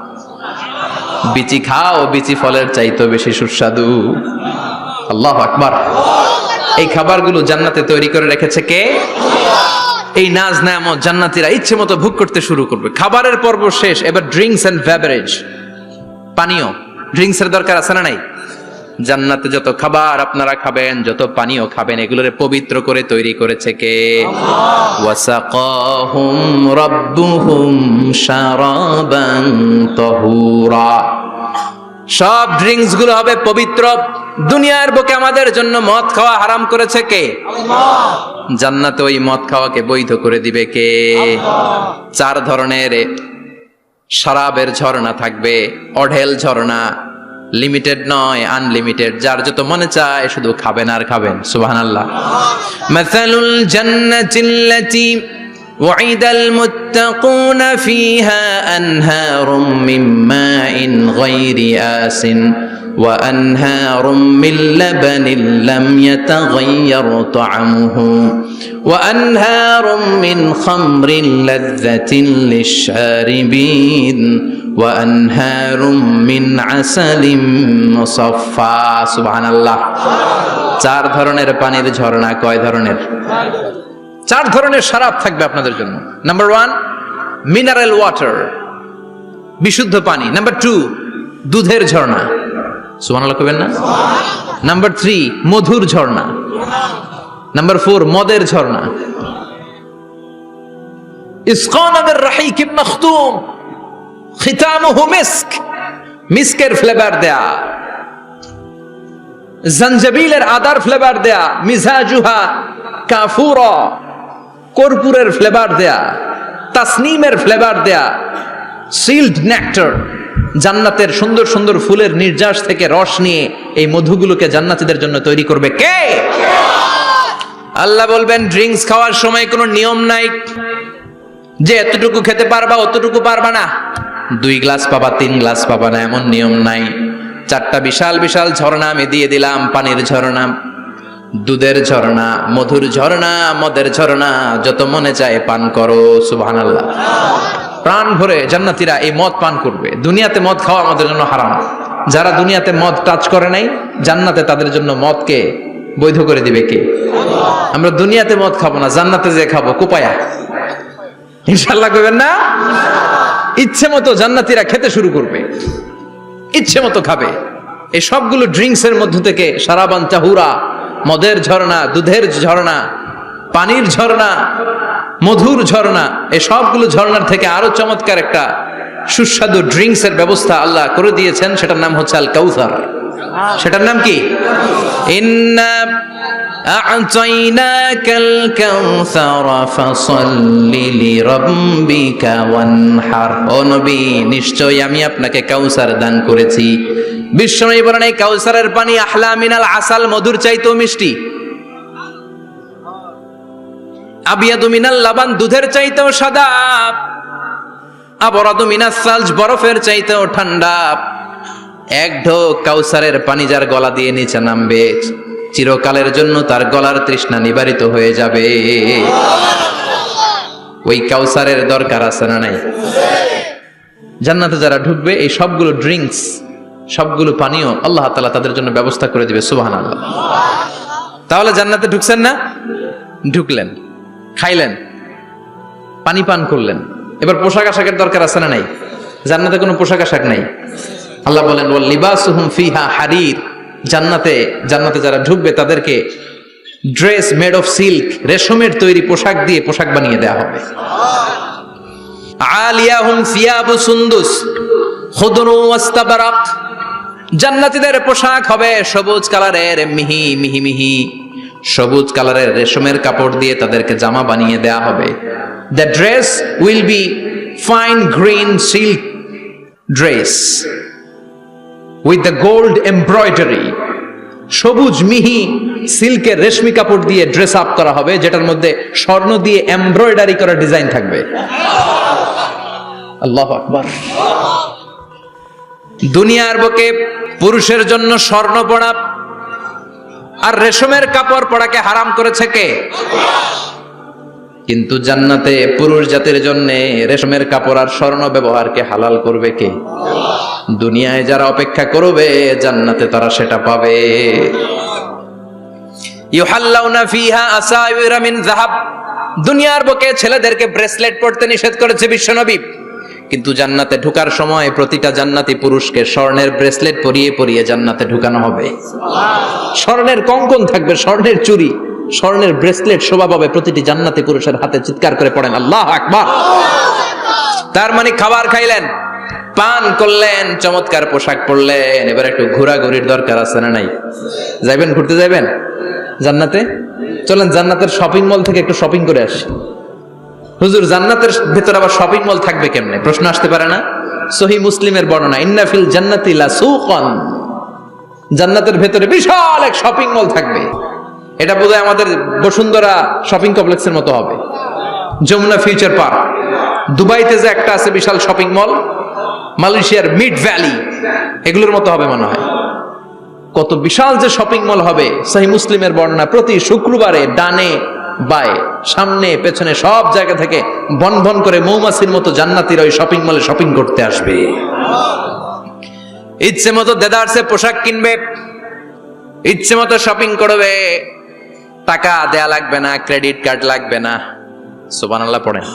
বিচি খাও, বিচি ফলের চাইতো বেশি সুস্বাদু। আল্লাহু আকবার। এই খাবারগুলো জান্নাতে তৈরি করে রেখেছে কে? এই নাজ নেয়ামত জান্নাতীরা ইচ্ছে মতো ভোগ করতে শুরু করবে। খাবারের পর্ব শেষ, এবার ড্রিঙ্কস এন্ড বেভারেজ, পানীয়। ড্রিঙ্কসের দরকার আছে না নাই? জান্নাতে যত খাবার আপনারা খাবেন, যত পানীয় খাবেন, এগুলোর পবিত্র করে তৈরি করেছে কে? ওয়াসাকাহুম রাব্বুহুম শারাবান তাহুরা, সব ড্রিঙ্কস গুলো হবে পবিত্র। দুনিয়ার বুকে আমাদের জন্য মদ খাওয়া হারাম করেছে কে? আল্লাহ। জান্নাতে ওই মদ খাওয়াকে বৈধ করে দিবে কে? আল্লাহ। 4 ধরনের শরাবের ঝর্ণা থাকবে, অঢেল ঝর্ণা, লিমিটেড নয়, আনলিমিটেড। যার যত মনে চায় শুধু খাবেন আর খাবেন। সুবহানাল্লাহ। মাসালুল জান্নাতিল্লাতী ওয়াইদাল মুত্তাকুনা ফিহা আনহারুম মিন মাইন গায়রি আসিন ওয়া আনহারুম মিন লাবানিন লাম ইয়াতাগায়্যার তা'আমুহু ওয়া আনহারুম মিন খামরিন লাযযাতিন লিশ-শারিবিন ওয়া আনহারুম মিন আসালিম মুসাফফা। সুবহানাল্লাহ। 4 ধরনের পানির ঝর্ণা। কয় ধরনের? 4 ধরনের শরাব থাকবে আপনাদের জন্য। নাম্বার 1 মিনারেল ওয়াটার, বিশুদ্ধ পানি। নাম্বার 2 দুধের ঝর্ণা। সুবহানাল্লাহ কইবেন না? নাম্বার 3 মধুর ঝর্ণা। নাম্বার 4 মদের ঝর্ণা। ইসকানা বির রাহিকিম মাখতুম খিতামুহু মিস্ক, মিস্কের ফ্লেভার দেয়া, জঞ্জাবিলের আদার ফ্লেভার দেয়া, মিজাজুহা কাফুরা, কর্পূরের ফ্লেভার দেয়া, তাসনিমের ফ্লেভার দেয়া, সিল্ড নেক্টার, জান্নাতের সুন্দর সুন্দর ফুলের নির্যাস থেকে রস নিয়ে এই মধুগুলোকে জান্নাতীদের জন্য তৈরি করবে কে? আল্লাহ বলবেন ড্রিঙ্কস খাওয়ার সময় কোনো নিয়ম নাই যে এতটুকু খেতে পারবা অতটুকু পারবা না, 2 গ্লাস পাবা 3 গ্লাস পাবা না, এমন নিয়ম নাই। 4টা বিশাল বিশাল ঝর্ণা আমি দিয়ে দিলাম, পানির ঝর্ণা, দুধের ঝর্ণা, মধুর ঝর্ণা, মদের ঝর্ণা, যত মনে চায় পান করো। সুবহানাল্লাহ। প্রাণ ভরে জান্নাতীরা এই মদ পান করবে। দুনিয়াতে মদ খাওয়া আমাদের জন্য হারাম। যারা দুনিয়াতে মদ টাচ করে নাই, জান্নাতে তাদের জন্য মদকে বৈধ করে দিবে কে? আমরা দুনিয়াতে মদ খাবো না, জান্নাতে যে খাবো কোপায়া। ইনশাআল্লাহ কইবেন না? ইচ্ছে মতো জান্নাতীরা খেতে শুরু করবে, ইচ্ছে মতো খাবে। এই সবগুলো ড্রিঙ্কস এর মধ্য থেকে শারাবান তাহুরা, মদের ঝর্ণা, দুধের ঝর্ণা, পানির ঝর্ণা, মধুর ঝর্ণা, এই সবগুলো ঝর্ণার থেকে আরো চমৎকার একটা সুস্বাদু ড্রিঙ্কস এর ব্যবস্থা আল্লাহ করে দিয়েছেন। সেটার নাম হচ্ছে আল কাউসার। সেটার নাম কি? ইন্না আ'তাইনাকাল কাউসার ফাসাল্লি লিরাব্বিকা ওয়ানহার। ও নবী, নিশ্চয়ই আমি আপনাকে কাউসার দান করেছি। বিশ্বনবী বলেন এই কাউসারের পানি আহলা মিনাল আসাল, মধুর চাইতেও মিষ্টি। আবিয়াদু মিনাল লাবান, দুধের চাইতেও সাদা। আবরাদু মিনাস সালজ, বরফের চাইতেও ঠান্ডা। এক ঢোক কাউসারের পানি যার গলা দিয়ে নিচে নামবে, চিরকালের জন্য তার গলার তৃষ্ণা নিবারিত হয়ে যাবে। ওই কাউসারের দরকার আছে না নাই? জান্নাতে যারা ঢুকবে এই সবগুলো ড্রিঙ্কস, সবগুলো পানীয় আল্লাহ তাআলা তাদের জন্য ব্যবস্থা করে দিবে। সুবহানাল্লাহ। তাহলে জান্নাতে ঢুকছেন না? ঢুকলেন, খাইলেন, পানি পান করলেন, এবার পোশাক আশাকের দরকার আছে না নাই? জান্নাতে কোনো পোশাক আশাক নাই। আল্লাহ বলেন ওয়াল লিবাসুহুম ফিহা হারির, জান্নাতে যারা ঢুকবে তাদেরকে ড্রেস মেড অফ সিল্ক, রেশমের তৈরি পোশাক দিয়ে পোশাক বানিয়ে দেওয়া হবে। আলিয়াহুম সিয়াবু সুন্দুস খুদরু ওয়াস্তাবরাক, জান্নাতীদের পোশাক হবে সবুজ কালারের, মিহি মিহি মিহি সবুজ কালারের রেশমের কাপড় দিয়ে তাদেরকে জামা বানিয়ে দেওয়া হবে। The dress will be fine green silk dress with the gold embroidery, সবুজ মিহি সিল্কের রেশমি কাপড় দিয়ে ড্রেস আপ করা হবে, যেটার মধ্যে স্বর্ণ দিয়ে এমব্রয়ডারি করা ডিজাইন থাকবে। আল্লাহু আকবার। দুনিয়ার বুকে পুরুষের জন্য স্বর্ণ পরা আর রেশমের কাপড় পরাকে হারাম করেছে কে? কিন্তু জান্নাতে পুরুষ জাতির জন্য রেশমের কাপড় আর স্বর্ণ ব্যবহারকে হালাল করবে কে? দুনিয়ায় যারা অপেক্ষা করবে জান্নাতে তারা সেটা পাবে। ইউহাল্লাউনা ফিহা আসাইরা মিন যাহাব, দুনিয়ার বুকে ছেলেদেরকে ব্রেসলেট পরতে নিষেধ করেছে বিশ্বনবী, কিন্তু জান্নাতে ঢোকার সময় প্রতিটা জান্নাতি পুরুষকে স্বর্ণের ব্রেসলেট পরিয়ে পরিয়ে জান্নাতে ঢুকানো হবে। স্বর্ণের কঙ্কন থাকবে, স্বর্ণের চুড়ি, স্বর্ণের ব্রেসলেট শোভা পাবে প্রতিটি জান্নাতি পুরুষের হাতে। চিৎকার করে পড়েন আল্লাহু আকবার। তার মানে খাবার খাইলেন, পান করলেন, চমৎকার পোশাক পরলেন, এবার একটু ঘোরাঘুরির দরকার আছে না নাই? যাইবেন, ঘুরতে যাইবেন জান্নাতে? চলেন জান্নাতের শপিং মল থেকে একটু শপিং করে আসি। হুজুর জান্নাতের ভেতর আবার শপিং মল থাকবে কেমনে? প্রশ্ন আসতে পারে না? সহিহ মুসলিমের বর্ণনা, ইন্না ফিল জান্নাতি লাসুকান, জান্নাতের ভেতরে বিশাল এক শপিং মল থাকবে। এটা বোধহয় আমাদের বসুন্ধরা শপিং কমপ্লেক্সের মতো হবে, যমুনা ফিউচার পার্ক। দুবাইতে যে একটা আছে বিশাল শপিং মল, মালয়েশিয়ার মিড ভ্যালি, এগুলোর মতো হবে মনে হয়। কত বিশাল যে শপিং মল হবে। সহিহ মুসলিমের বর্ণনা, প্রতি শুক্রবারে ডানে বায়ে সামনে পেছনে সব জায়গা থেকে বন বন করে মৌমাছির মতো জান্নাতীরা ওই শপিং মলে শপিং করতে আসবে। ইচ্ছে মতো দেদারসে পোশাক কিনবে, ইচ্ছে মতো শপিং করবে, টাকা দেয়া লাগবে না, ক্রেডিট কার্ড লাগবে না। সুবহানাল্লাহ পড়েন।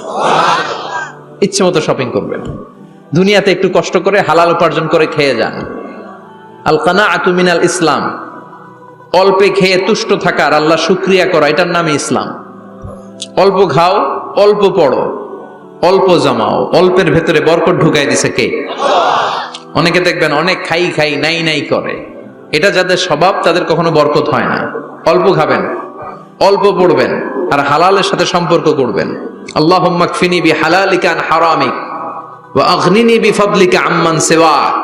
ইচ্ছে মতো শপিং করবেন। দুনিয়াতে একটু কষ্ট করে হালাল উপার্জন করে খেয়ে যান। আল কানাআতু মিনাল ইসলাম, অল্পে খেয়ে তুষ্ট থাকার, আল্লাহ শুকরিয়া করা, এটার নামই ইসলাম। অল্প খাও, অল্প পড়ো, অল্প জমাও, অল্পের ভেতরে বরকত ঢুকাই দিছে কে? অনেকে দেখবেন অনেক খাই খাই নাই নাই করে, এটা যাদের স্বভাব তাদের কখনো বরকত হয় না। অল্প খাবেন, অল্প পড়বেন, আর হালালের সাথে সম্পর্ক করবেন। আল্লাহুম্মা কফিনি বিহালালিকা আন হারামিক ওয়া আগনিনি বিফাদলিকা আম্মান সিওয়াক।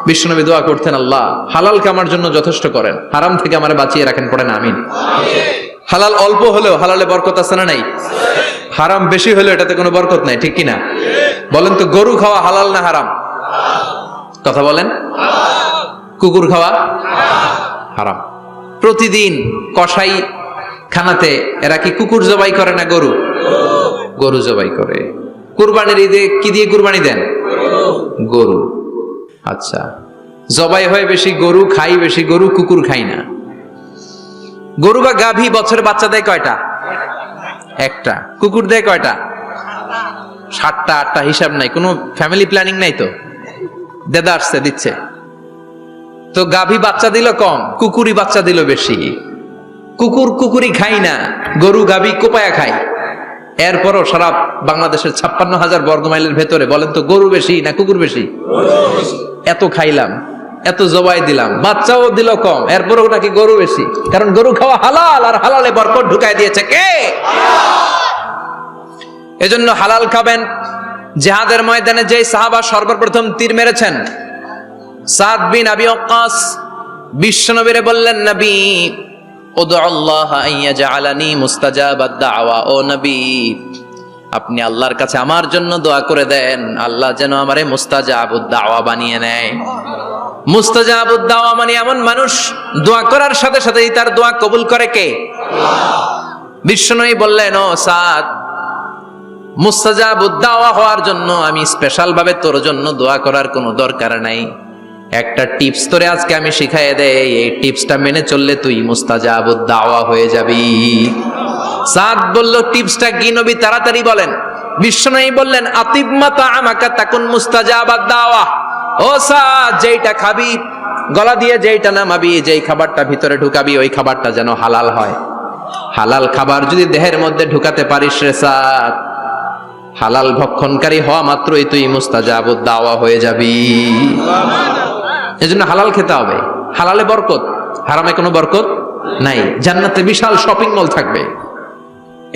বিশ্বনবী দোয়া করতেন, আল্লাহ হালালকে আমার জন্য যথেষ্ট করেন, হারাম থেকে আমারে বাঁচিয়ে রাখেন। পড়েন আমিন। হালাল অল্প হলেও হালালে বরকত আছে না নাই? হারাম বেশি হলেও এটাতে কোনো বরকত নাই, ঠিক কিনা? বলেন তো, গরু খাওয়া হালাল না হারাম? কথা বলেন। কুকুর খাওয়া হারাম। প্রতিদিন কসাই খানাতে এরা কি কুকুর জবাই করে না গরু? গরু জবাই করে। কুরবানির ঈদে কি দিয়ে কুরবানি দেন? গরু। আচ্ছা, জবাই হয় বেশি গরু, খাই বেশি গরু, কুকুর খাই না। গরু বা গাভী বছরে বাচ্চা দেয় কয়টা? একটা। কুকুর দেয় কয়টা? 7টা 8টা, হিসাব নাই, কোনো ফ্যামিলি প্ল্যানিং নাই তো, দেদারসে দিচ্ছে। তো গাভী বাচ্চা দিল কম, কুকুরি বাচ্চা দিল বেশি। কুকুরি খাই না, গরু গাভী কোপায়া খায়। এরপরও সারা বাংলাদেশের 56,000 বর্গমাইলের ভেতরে বলেন তো, গরু বেশি না কুকুর বেশি? এত খাইলাম, এত জবাই দিলাম, বাচ্চাও দিল কম, এরপরও নাকি গরু বেশি। কারণ গরু খাওয়া হালাল, আর হালালে বরকত ঢুকাই দিয়েছে কে? এজন্য হালাল খাবেন। জিহাদের ময়দানে যে সাহাবা সর্বপ্রথম তীর মেরেছেন, সাদ বিন আবি ওয়াক্কাস, বিশ্বনবীরে বললেন, নবী উদু আল্লাহ আইয়াজআলানি মুস্তাজাবাদ দাওয়া। ও নবী, আপনি আল্লাহর কাছে আমার জন্য দোয়া করে দেন, আল্লাহ যেন আমারে মুস্তাজাবুদ দাওয়া বানিয়ে নেয়। মুস্তাজাবুদ দাওয়া মানে এমন মানুষ দোয়া করার সাথে সাথেই তার দোয়া কবুল করে কে? বিশ্বনবী বললেন, ও সাদ, মুস্তাজাবুদ দাওয়া হওয়ার জন্য আমি স্পেশাল ভাবে তোর জন্য দোয়া করার কোনো দরকার নাই। একটা টিপস তোরে আজকে আমি শিখাই দেই, এই টিপসটা মেনে চললে তুই মুস্তাজাবুদ দাওয়া হয়ে যাবি। সাদ বলল, টিপসটা কি নবী? তাড়াতাড়ি বলেন। বিশ্বনবী বললেন, আতিব মা তাআমাকা তাকুন মুস্তাজাবাদ দাওয়া। ও সাদ, যেইটা খাবি, গলা দিয়ে যেইটা নামাবি, যেই খাবারটা ভিতরে ঢুকাবি, ওই খাবারটা যেন হালাল হয়। হালাল খাবার যদি দেহের মধ্যে ঢুকাতে পারিস রে সাদ, হালাল ভক্ষণকারী হওয়া মাত্রই তুই মুস্তাজাবুদ দাওয়া হয়ে যাবি। এজন্য হালাল খেতে হবে। হালালে বরকত, হারামে কোনো বরকত নাই। জান্নাতে বিশাল শপিং মল থাকবে।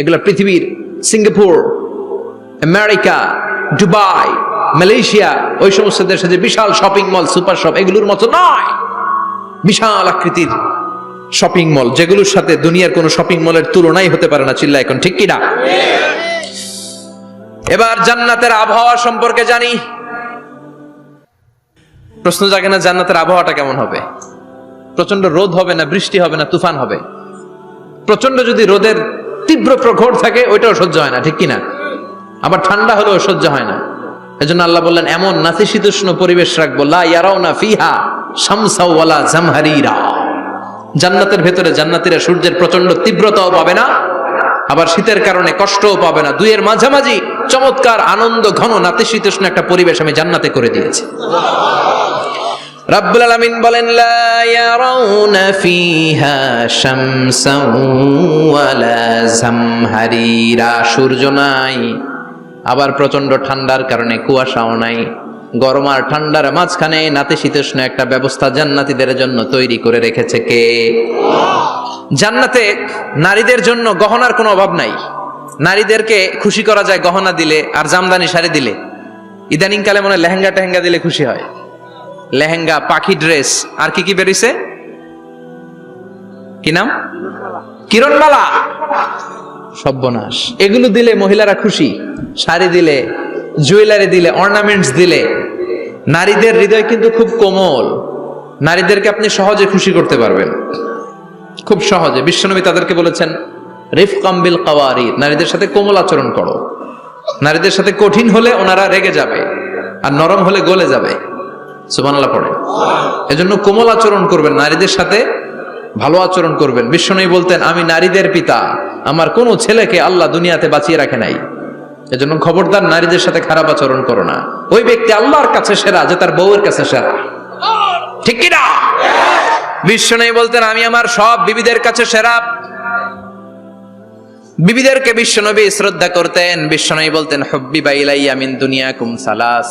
এগুলো পৃথিবীর সিঙ্গাপুর, আমেরিকা, দুবাই, মালয়েশিয়া, ওই সমস্ত দেশে যে বিশাল শপিং মল, সুপার শপ, এগুলোর মতো নয়। বিশাল আকৃতির শপিং মল, যেগুলোর সাথে দুনিয়ার কোনো শপিং মলের তুলনাই হতে পারে না। চিল্লা এখন ঠিক কিনা? এবার জান্নাতের আবহাওয়া সম্পর্কে জানি। প্রশ্ন জাগে না, জান্নাতের আবহাওয়াটা কেমন হবে? প্রচন্ড রোদ হবে না বৃষ্টি হবে না তুফান হবে? প্রচন্ড যদি রোদের তীব্র প্রখর থাকে ওইটাও সহ্য হয় না, ঠিক কিনা? আবার ঠান্ডা হলেও সহ্য হয় না। এজন্য আল্লাহ বললেন, এমন নাতিশীতোষ্ণ পরিবেশ রাখবো, লা ইয়ারাউনা ফিহা শামসা ওয়ালা জামহারিরা। জান্নাতের ভেতরে জান্নাতীরা সূর্যের প্রচন্ড তীব্রতাও পাবে না, আবার শীতের কারণে কষ্টও পাবে না। দুইয়ের মাঝামাঝি চমৎকার আনন্দ ঘন নাতিশীতোষ্ণ একটা পরিবেশ আমি জান্নাতে করে দিয়েছি। রাব্বুল আলামিন বলেন, লা ইয়ারাউনা ফিহা শামসান ওয়ালা জামহারিরা। সূর্য নাই, আবার প্রচন্ড ঠান্ডার কারণে কুয়াশাও নাই। গরম আর ঠান্ডার মাঝখানে নাতিশীতোষ্ণ একটা ব্যবস্থা জান্নাতীদের জন্য তৈরি করে রেখেছে কে? জান্নাতে নারীদের জন্য গহনার কোনো অভাব নাই। নারীদেরকে খুশি করা যায় গহনা দিলে আর জামদানি শাড়ি দিলে। ইদানিং কালে মনে লেহেঙ্গা টেহেঙ্গা দিলে খুশি হয়। লেহেঙ্গা, পাখি ড্রেস, আর কি কি বেরিয়েছে, কি নাম? কিরণমালা, সর্বনাশ। এগুলো দিলে মহিলারা খুশি। শাড়ি দিলে, জুয়েলারি দিলে, অর্নামেন্টস দিলে। নারীদের হৃদয় কিন্তু খুব কোমল। নারীদেরকে আপনি সহজে খুশি করতে পারবেন, খুব সহজে। বিশ্বনবী তাদেরকে বলেছেন, রিফকাম বিল কাওয়ারির, নারীদের সাথে কোমল আচরণ করো। নারীদের সাথে কঠিন হলে ওনারা রেগে যাবে, আর নরম হলে গলে যাবে। সুবহানাল্লাহ পড়ে। এজন্য কোমল আচরণ করবেন, নারীদের সাথে ভালো আচরণ করবেন। বিশ্বনবী বলতেন, আমি নারীদের পিতা, আমার কোনো ছেলেকে আল্লাহ দুনিয়াতে বাঁচিয়ে রাখে নাই। এজন্য খবরদার নারীদের সাথে খারাপ আচরণ করো না। ওই ব্যক্তি আল্লাহর কাছে সেরা যে তার বউয়ের কাছে সেরা, ঠিক কি না? বিশ্বনবী বলতেন, আমি আমার সব বিবিদের কাছে সেরা। বিবিদেরকে বিশ্বনবী শ্রদ্ধা করতেন। বিশ্বনবী বলতেন, হুব্বিবা ইলাইয়া মিন দুনিয়াকুম সালাস,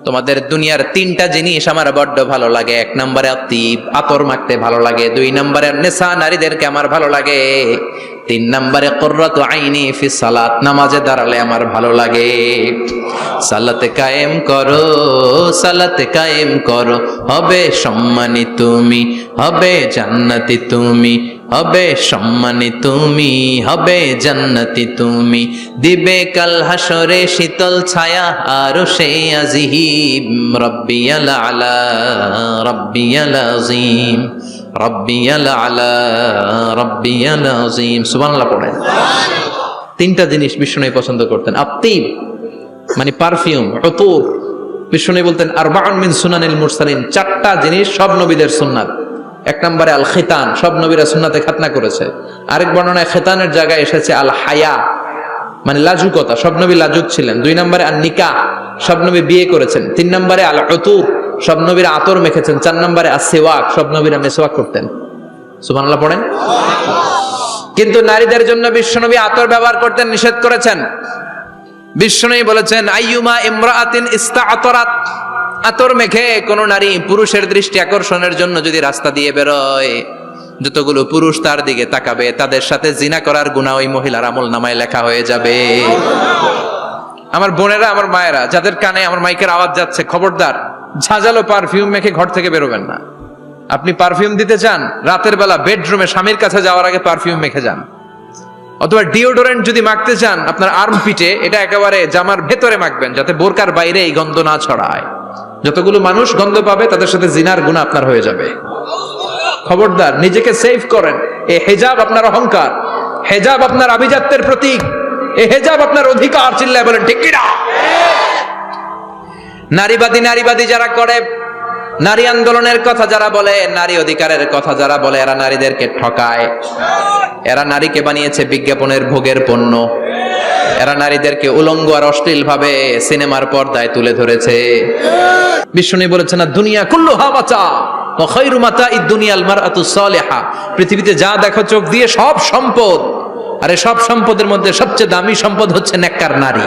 তোমাদের দুনিয়ার তিনটা জিনিস আমার বড্ড ভালো লাগে। এক নম্বরে আতিব, আতর মাখতে ভালো লাগে। দুই নম্বরে নেশা, নারীদেরকে আমার ভালো লাগে। তিন নম্বরে কুররাতু আইনি ফি সালাত, নামাজে দাঁড়ালে আমার ভালো লাগে। সালাতে কায়েম করো, সালাতে কায়েম করো, হবে সম্মানী তুমি, হবে জান্নাতি তুমি, হবে সম্মানী তুমি, হবে জান্নাতি তুমি। দিবে কাল হাসরে শীতল ছায়া আরশে আজিম। রব্বিয়াল আলা, রব্বিয়াল আযীম, রব্বিয়াল আলা, রব্বিয়াল আযীম। সুবহানাল্লাহ পড়েন। তিনটা জিনিস বিষ্ণু পছন্দ করতেন। আতিব মানে পারফিউম, উতুর। বিষ্ণু বলতেন, আরবাউন মিন সুনানিল মুরসালিন, চারটা জিনিস সব নবীদের সুন্নাত। এক নম্বরে আল খিতান, সব নবীরা সুন্নাতে খাতনা করেছে। আরেক বর্ণনায় খিতানের জায়গায় এসেছে আল হায়া, মানে লাজুকতা, সব নবী লাজুক ছিলেন। দুই নম্বরে আল নিকাহ, সব নবী বিয়ে করেছেন। তিন নম্বরে আল উতুর, সব নবীরা আতর মেখেছেন। চার নম্বরে আসওয়াক, সব নবীরা মেসওয়াক করতেন। সুবহানাল্লাহ পড়েন। কিন্তু নারীদের জন্য বিশ্বনবী আতর ব্যবহার করতেন নিষেধ করেছেন। বিশ্বনবী বলেছেন, আইয়ুমা ইমরাআতিন ইস্তাআতারাত, আতর মেখে কোন নারী পুরুষের দৃষ্টি আকর্ষণের জন্য যদি রাস্তা দিয়ে বেরোয়, যতগুলো পুরুষ তার দিকে তাকাবে তাদের সাথে জিনা করার গুনাহ ওই মহিলার আমল নামায় লেখা হয়ে যাবে। আমার বোনেরা, আমার মায়েরা, যাদের কানে আমার মাইকের আওয়াজ যাচ্ছে, খবরদার ঝাঁঝালো পারফিউম মেখে ঘর থেকে বেরোবেন না। আপনি পারফিউম দিতে চান, রাতের বেলা বেডরুমে স্বামীর কাছে যাওয়ার আগে পারফিউম মেখে যান। অথবা ডিওডোরেন্ট যদি মাখতে চান, আপনার আর্মপিটে এটা একেবারে জামার ভেতরে মাখবেন, যাতে বোরকার বাইরে এই গন্ধ না ছড়ায়। যতগুলো মানুষ গন্ধ পাবে তাদের সাথে জিনার গুনাহ আপনার হয়ে যাবে। খবরদার নিজেকে সেভ করেন। এই হিজাব আপনার অহংকার, হিজাব আপনার আভিজাত্যের প্রতীক, এই হিজাব আপনার অধিকার। চিল্লায় বলেন ঠিক কি না? নারীবাদী যারা করে নারী আন্দোলনের কথা যারা বলে, নারী অধিকারের কথা যারা বলে, এরা নারীদেরকে ঠকায়। এরা নারীকে বানিয়েছে বিজ্ঞাপনের ভোগের পণ্য। এরা নারীদেরকে উলঙ্গ আর অশ্লীল ভাবে সিনেমার পর্দায় তুলে ধরেছে। বিষ্ণু বলেছেন না, দুনিয়া কুল্লুহা মাতা ওয়া খায়রু মাতা'id দুনিয়াল মারআতুস সালিহা। পৃথিবীতে যা দেখো চোখ দিয়ে সব সম্পদ, আর এই সব সম্পদের মধ্যে সবচেয়ে দামি সম্পদ হচ্ছে নেককার নারী।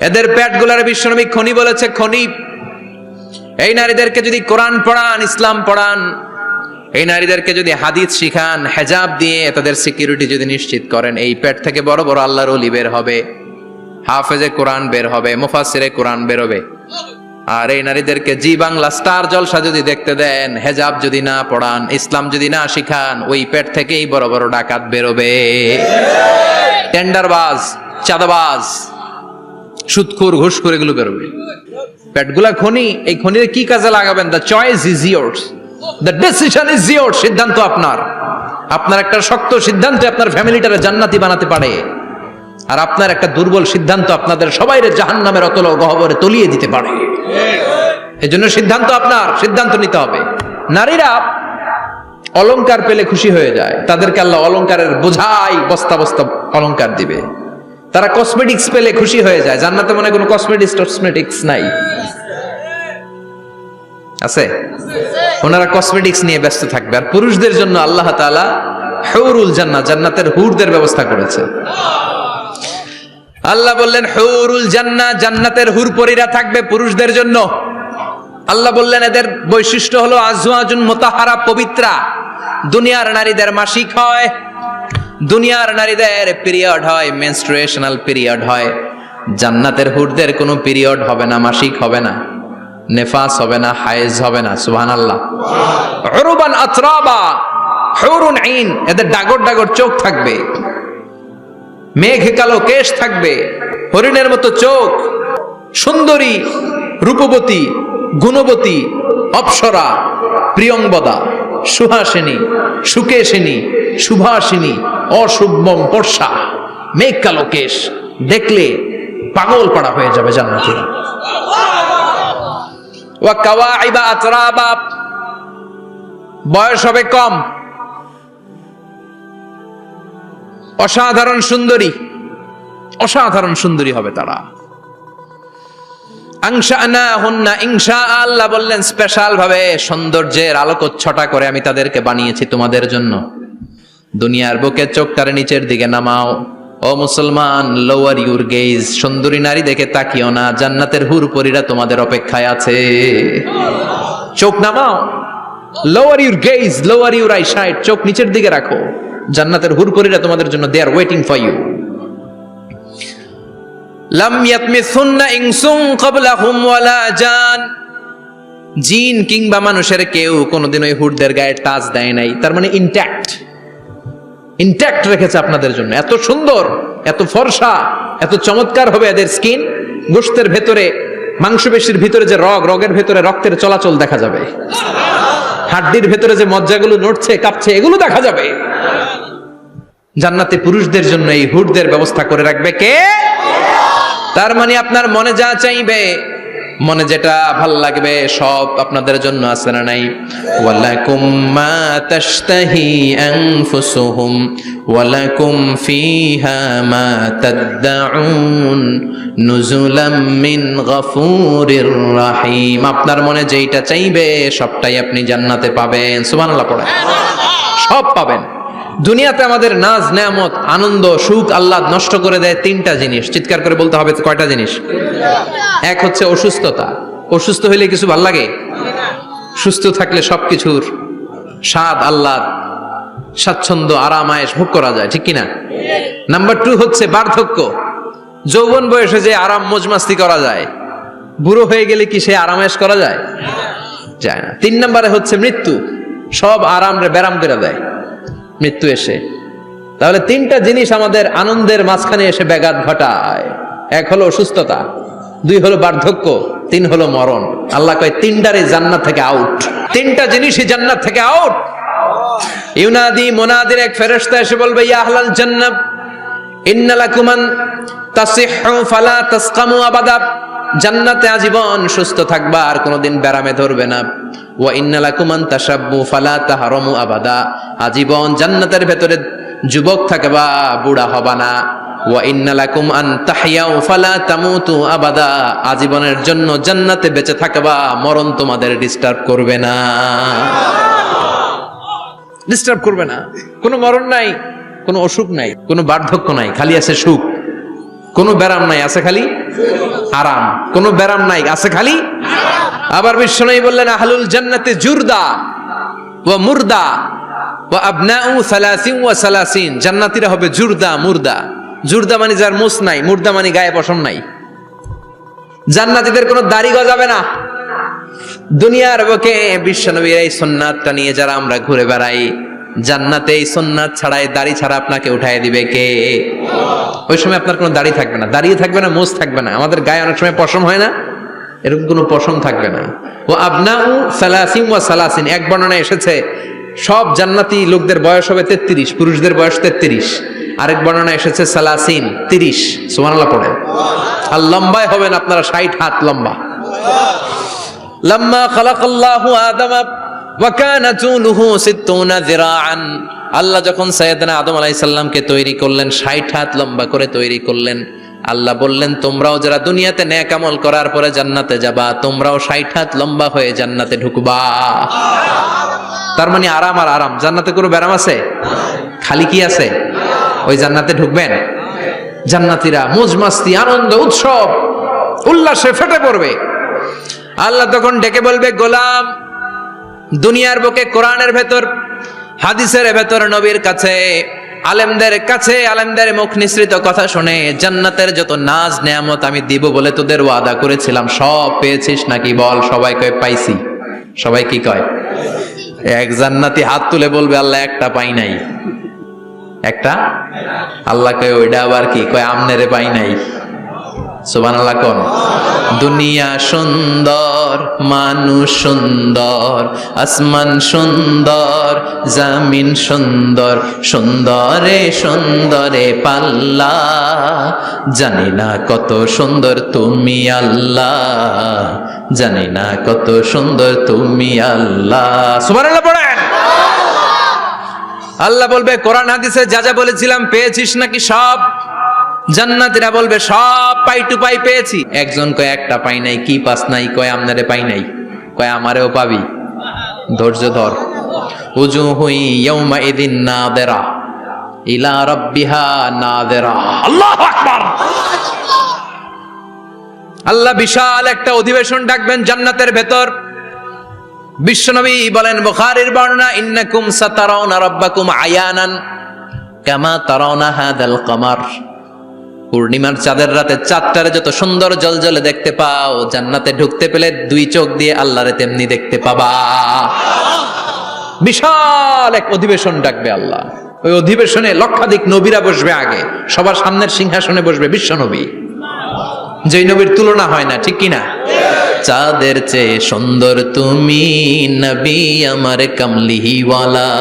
এদের পেটগুলার বিশ্বনবী খনি বলেছে, খনি। এই নারীদেরকে যদি কোরআন পড়ান, ইসলাম পড়ান, এই নারীদেরকে যদি হাদিস শিখান, হেজাব দিয়ে তাদের সিকিউরিটি যদি নিশ্চিত করেন, এই পেট থেকে বড় বড় আল্লাহর ওলি বের হবে, হাফেজে কোরআন বের হবে, মুফাসসিরে কোরআন বের হবে। আর এই নারীদেরকে জি বাংলা স্টার জলসা যদি দেখতে দেন, হেজাব যদি না পড়ান, ইসলাম যদি না শিখান, ওই পেট থেকেই বড় বড় ডাকাত বেরোবে, টেন্ডারবাজ, চাঁদাবাজ, সুদখোর, ঘুষখোর, এগুলো বেরোবে। পেটগুলা খনি, এই খনির কি কাজে লাগাবেন? The choice is years, the decision is years. সিদ্ধান্ত আপনার। আপনার একটা শক্ত সিদ্ধান্ত আপনার ফ্যামিলিটারে জান্নাতি বানাতে পারে, আর আপনার একটা দুর্বল সিদ্ধান্ত আপনাদের সবাইরে জাহান্নামের অতল গহ্বরে তলিয়ে দিতে পারে। এজন্য সিদ্ধান্ত আপনার, সিদ্ধান্ত নিতে হবে। নারীরা অলংকার পেলে খুশি হয়ে যায়, তাদেরকে আল্লাহ অলংকারের বোঝাই বস্তা বস্তা অলংকার দিবে। তারা কসমেটিক্স পেলে খুশি হয়ে যায়। জান্নাতে মনে কোনো কসমেটিক্স নাই, আছে? ওনারা কসমেটিক্স নিয়ে ব্যস্ত থাকবে। আর পুরুষদের জন্য আল্লাহ তাআলা হুরুল জান্নাহ, জান্নাতের হুরদের ব্যবস্থা করেছে। আল্লাহ বললেন হুরুল জান্নাহ, জান্নাতের হুর পরীরা থাকবে পুরুষদের জন্য। আল্লাহ বললেন এদের বৈশিষ্ট্য হলো আজওয়াজুন মুতাহহারা, পবিত্রা। দুনিয়ার নারীদের মাসিক হয়, দুনিয়ার নারীদের পিরিয়ড হয়, মেনস্ট্রুয়েশনাল পিরিয়ড হয়। জান্নাতের হুরদের কোনো পিরিয়ড হবে না, মাসিক হবে না, নেফাস হবে না, হায়েজ হবে না। সুবহানাল্লাহ। উরুবান আতরাবা, হুরুন আইন, এদের ডাগর ডাগর চোখ থাকবে, মেঘ কালো কেশ থাকবে, হরিণের মতো চোখ, সুন্দরী, রূপবতী, গুণবতী, অপ্সরা, প্রিয়ংবদা, সুহাসিনী, সুকেশিনী, সুভাষিনী, অশুভম পর্ষা, মেঘ কালো কেশ, দেখলে পাগল পাড়া হয়ে যাবে জান্নাতীরা। ওয়া কাওয়াইবা আতরাবা, বয়স হবে কম, অসাধারণ সুন্দরী, অসাধারণ সুন্দরী হবে তারা। আনশানাহুন্না ইনশা, আল্লাহ বললেন স্পেশাল ভাবে সৌন্দর্যের আলোকচ্ছটা করে আমি তাদেরকে বানিয়েছি তোমাদের জন্য। দুনিয়ার বুকে চোখটারে নিচের দিকে নামাও। ও মুসলমান, লোয়ার ইউর গেজ, সুন্দরী নারী দেখে তাকিও না, জান্নাতের হুরপরীরা তোমাদের অপেক্ষায় আছে। চোখ নামাও, lower your gauge, lower your eyesight, চোখ নিচের দিকে রাখো। জান্নাতের হুরপরীরা তোমাদের জন্য, দে আর ওয়েটিং ফর ইউ। লাম ইয়াতমিসুন্না ইনসুন ক্বাবলাহুম ওয়ালা জান, জিন কিংবা মানুষের কেউ কোনোদিন ওই হুরদের গায়ে টাচ দেয় নাই। তার মানে ইনট্যাক্ট, ইনট্যাক্ট রেখেছে আপনাদের জন্য। এত সুন্দর, এত ফর্সা, এত চমৎকার হবে এদের স্কিন। গোশতের ভেতরে, মাংসপেশির ভিতরে যে রগ, রগের ভেতরে রক্তের চলাচল দেখা যাবে, হাড্ডির ভেতরে যে মজ্জাগুলো নড়ছে কাঁপছে, এগুলো দেখা যাবে। জান্নাতে পুরুষদের জন্য এই হুরদের ব্যবস্থা করে রাখবে কে? তার মানে আপনার মনে যা চাইবে, মনে যেটা ভাল লাগবে, সব আপনাদের জন্য আছে না নাই? ওয়ালাকুম মা তাশতাহি আনফুসুহুম ওয়ালাকুম ফিহা মা তাদউন নুজুলাম মিন গফুরির রহিম। আপনার মনে যেটা চাইবে সবটাই আপনি জান্নাতে পাবেন। সুবহানাল্লাহ পড়েন। সব পাবেন। দুনিয়াতে আমাদের নাজ, নেয়ামত, আনন্দ, সুখ আল্লাহ নষ্ট করে দেয় তিনটা জিনিস। চিৎকার করে বলতে হবে কয়টা জিনিস? এক হচ্ছে অসুস্থতা। অসুস্থ হইলে কিছু ভাল লাগে? সুস্থ থাকলে সবকিছুর স্বাদ, আল্লাহ, স্বাচ্ছন্দ্য, আরাম, আয়েশ ভোগ করা যায়, ঠিক কিনা? নাম্বার 2 হচ্ছে বার্ধক্য। যৌবন বয়সে যে আরাম মজমাস্তি করা যায়, বুড়ো হয়ে গেলে কি সে আরাম আয়েশ করা যায়? যায় না। 3 নম্বরে হচ্ছে মৃত্যু। সব আরাম রে ব্যারাম করে দেয় মৃত্যু এসে। তাহলে 3টা জিনিস আমাদের আনন্দের মাঝখানে এসে ব্যাঘাত ঘটায়। 1 হলো অসুস্থতা, 2 হলো বার্ধক্য, 3 হলো মরণ। আল্লাহ কয় 3টারে জান্নাত থেকে আউট। 3টা জিনিসই জান্নাত থেকে আউট। ইউনাদি, মুনাদির এক ফেরেশতা এসে বলবে, ইয়া আহলাল জান্নাহ ইন্না লাকুম আন তাসিহু ফালা তাসকামু আবাদা। জান্নাতে আজীবন সুস্থ থাকবা, আর কোনোদিন ব্যারামে ধরবে না। ওয়া ইন্না লাকুম আন তাশাব্বু ফালা তাহরামু আবাদা, আজীবন জান্নাতের ভেতরে যুবক থাকবা, বুড়া হবা না। ওয়া ইন্না লাকুম আন তাহইয়াউ ফালা তামুতু আবাদা, আজীবনের জন্য জান্নাতে বেঁচে থাকবা, মরণ তোমাদের ডিস্টার্ব করবে না, ডিস্টার্ব করবে না। কোনো মরণ নাই, কোনো অসুখ নাই, কোনো বার্ধক্য নাই, খালি আছে সুখ। কোনো ব্যারাম নাই, আছে খালি আরাম। কোনো ব্যারাম নাই, আছে খালি। আবার বিশ্বনবী বললেন আহলুল জান্নাতে জুরদা ওয়া মুরদা ওয়া আবনাউ সালাসিন ওয়া সালাসিন, জান্নাতীরা হবে জুরদা মুরদা। জুরদা মানে যার মুছ নাই, মুরদা মানে গায়ে পশম নাই। জান্নাতীদের কোনো দাড়ি গজাবে না। দুনিয়ার বুকে বিশ্বনবীর এই সুন্নাতটা নিয়ে যারা আমরা ঘুরে বেড়াই, জান্নাতে এই সুন্নাত ছাড়াই দাড়ি ছাড়া আপনাকে উঠায় দিবে কে? ওই সময় আপনার কোনো দাড়ি থাকবে না, দাড়িও থাকবে না, মোজ থাকবে না। আমাদের গায়ে অনেক সময় পশম হয় না, এরকম কোনো পশম থাকবে না। ও আবনাউ সালাসিন ওয়া সালাসিন, এক বর্ণনায় এসেছে সব জান্নাতি লোকদের বয়স হবে 33, পুরুষদের বয়স 33। আরেক বর্ণনায় এসেছে সালাসিন, 30। সুবহানাল্লাহ পড়েন। আর লম্বায় হবেন আপনারা 60 হাত লম্বা। লাম্মা খালাকাল্লাহু আদামা ওয়া কানা তুলুহু 60 যিরাআন, আল্লাহ যখন সাইয়েদনা আদম আলাইহিস সালামকে তৈরি করলেন, 60 হাত লম্বা করে তৈরি করলেন। আল্লাহ বললেন তোমরাও যারা দুনিয়াতে নেক আমল করার পরে জান্নাতে যাবা, তোমরাও 60 হাত লম্বা হয়ে জান্নাতে ঢুকবা। তার মানে আরাম আর আরাম। জান্নাতে কোনো ব্যারাম আছে? খালি কি আছে? ওই জান্নাতে ঢুকবেন, জান্নাতীরা মौज মাস্তি আনন্দ উৎসব উল্লাসে ফেটে পড়বে। আল্লাহ তখন ডেকে বলবে গোলাম, দুনিয়ার বুকে কোরআনের ভেতর, হাদিসের ভেতর, নবীর কাছে, আলেমদের কাছে, আলেমদের মুখ নিঃসৃত কথা শুনে জান্নাতের যত নাজ নেয়ামত আমি দিব বলে তোদের ওয়াদা করেছিলাম, সব পেয়েছিস নাকি বল? সবাই কয় পাইছি। সবাই কি কয়? এক জান্নাতি হাত তুলে বলবে আল্লাহ একটা পাই নাই। একটা? আল্লাহ কয় ওইটা আবার কি? কয় আমনেরে পাই নাই। সুবহানাল্লাহ কোন? দুনিয়া সুন্দর, মানুষ সুন্দর, আসমান সুন্দর, জামিন সুন্দর, সুন্দরে সুন্দরে পাল্লা, জানি না কত সুন্দর তুমি আল্লাহ, জানি না কত সুন্দর তুমি আল্লাহ। সুবহানাল্লাহ পড়েন। আল্লাহ বলবে কোরআন হাদিসে যা যা বলেছিলাম পেয়েছিস নাকি সব? জান্নাতীরা বলবে সব পাই টু পাই পেয়েছি। একজন কয় একটা পাই নাই। কি পাস নাই? কয় আমনারে পাই নাই। কয় আমারেও পাবি, ধৈর্য ধর। উজুহুই ইয়াউমা ইদিন নাযিরা ইলা রাব্বিহা নাযিরা। আল্লাহু আকবার। আল্লাহ বিশাল একটা অধিবেশন ডাকবেন জান্নাতের ভেতর। বিশ্বনবী বলেন বুখারীর বর্ণনা, ইন্নাকুম সাতারাউনা রাব্বাকুম আয়ানান কামা তারাউনা হাদাল কমার। পূর্ণিমার চাঁদের রাতে চাঁদটারে যত সুন্দর জলজলে দেখতে পাও, জান্নাতে ঢুকতে পেলে দুই চোখ দিয়ে আল্লাহরে তেমনি দেখতে পাবা। বিশাল এক অধিবেশন ডাকবে আল্লাহ। ওই অধিবেশনে লক্ষাধিক নবীরা বসবে। আগে সবার সামনের সিংহাসনে বসবে বিশ্বনবী, যেই নবীর তুলনা হয় না, ঠিক কিনা? চাঁদের চেয়ে সুন্দর তুমি নবী আমার কামলিওয়ালা,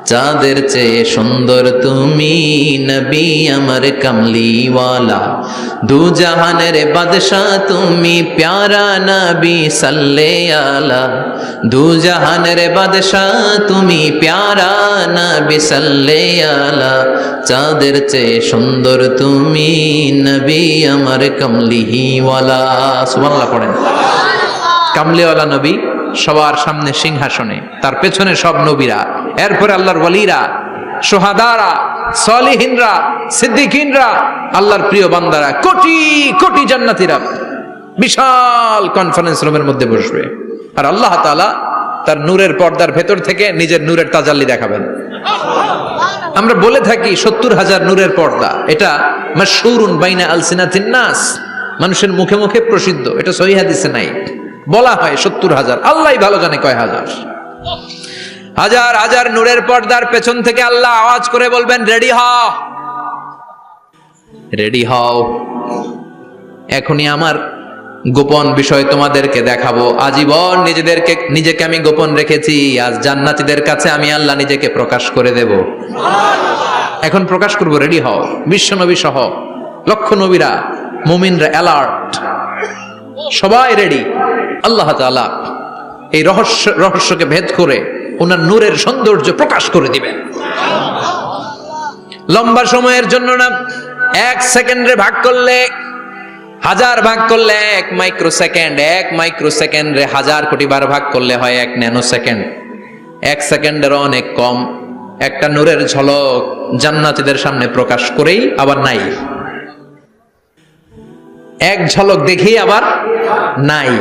চাঁদের চেয়ে সুন্দর তুমি নবী আমার কামলিওয়ালা, দু জাহানের বাদশাহ তুমি প্যারা নবী সাল্লে আলা, দু জাহানের বাদশাহ তুমি প্যারা নবী সাল্লে আলা, চাঁদের চেয়ে সুন্দর তুমি নবী আমার কামলিওয়ালা। সুবহানাল্লাহ পড়েন। কামলিওয়ালা নবী সবার সামনে সিংহাসনে, তার পেছনে সব নবীরা, এরপরে আল্লাহর ওয়ালিরা, শুহাদারা, সালিহিনরা, সিদ্দিকিনরা, আল্লাহর প্রিয় বান্দারা, কোটি কোটি জান্নাতীরা বিশাল কনফারেন্স রুমের মধ্যে বসবে। আর আল্লাহ তাআলা তার নূরের পর্দার ভেতর থেকে নিজের নূরের তাজাল্লি দেখাবেন। আমরা বলে থাকি 70,000 নূরের পর্দা, এটা মাশহুরুন বাইনা আলসিনাতিন নাস, মানুষের মুখে মুখে প্রসিদ্ধ। এটা সহিহ হাদিসে নাই, বলা হয় 70,000, আল্লাহই ভালো জানে কয় হাজার। হাজার হাজার নূরের পর্দার পেছন থেকে আল্লাহ আওয়াজ করে বলবেন রেডি হও, রেডি হও, এখনই আমার গোপন বিষয় তোমাদেরকে দেখাবো। আজীবন নিজেকে আমি গোপন রেখেছি, আজ জান্নাতীদের কাছে আমি আল্লাহ নিজেকে প্রকাশ করে দেব। এখন প্রকাশ করব, রেডি হও। বিশ্ব নবী সহ লক্ষ নবীরা, মুমিনরা অ্যালার্ট। সবাই রেডি। আল্লাহ তাআলা এই রহস্যকে ভেদ করে ওনার নূরের সৌন্দর্য প্রকাশ করে দিবেন। লম্বা সময়ের জন্য না, 1 সেকেন্ডে ভাগ করলে, 1000 ভাগ করলে 1 মাইক্রোসেকেন্ড, 1 মাইক্রোসেকেন্ডে 1000 কোটি বার ভাগ করলে হয় 1 ন্যানো সেকেন্ড। 1 সেকেন্ডের অনেক কম একটা নূরের ঝলক জান্নাতীদের সামনে প্রকাশ করেই আবার নাই। এক ঝলক দেখেই আবার নাই।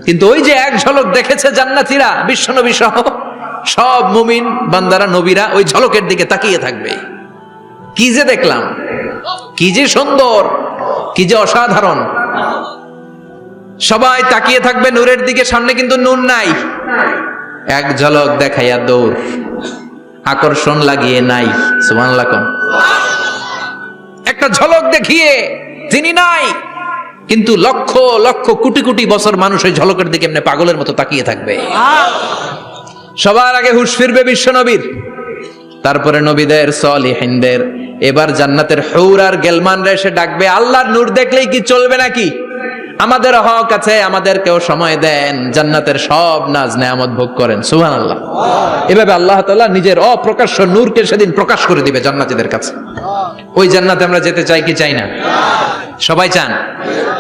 কিন্তু ওই যে এক ঝলক দেখেছে জান্নাতীরা, বিশ্বনবী সহ সব মুমিন বান্দারা, নবীরা ওই ঝলকের দিকে তাকিয়ে থাকবে। কি যে দেখলাম, কি যে সুন্দর, কি যে অসাধারণ। সবাই তাকিয়ে থাকবে নূরের দিকে, সামনে কিন্তু নূর নাই। এক ঝলক দেখাইয়া দৌড়, আকর্ষণ লাগিয়ে নাই। সুবহানাল্লাহ। একটা ঝলক দেখিয়ে তিনি নাই, কিন্তু লক্ষ লক্ষ কোটি কোটি বছর মানুষ ওই ঝলকের দিকে এমনি পাগলের মতো তাকিয়ে থাকবে। সবার আগে হুঁশ ফিরবে বিশ্বনবীর, তারপরে নবীদের, সলিহিনদের। এবার জান্নাতের হুর আর গেলমানরা এসে ডাকবে, আল্লাহর নূর দেখলেই কি চলবে নাকি? আমাদের হক আছে, আমাদেরকেও সময় দেন, জান্নাতের সব নাজ নেয়ামত ভোগ করেন। সুবহানাল্লাহ। এভাবে আল্লাহ তাআলা নিজের অপ্রকাশ্য নূরকে সেদিন প্রকাশ করে দিবে জান্নাতীদের কাছে। ওই জান্নাতে আমরা যেতে চাই কি চাই না? সবাই চান?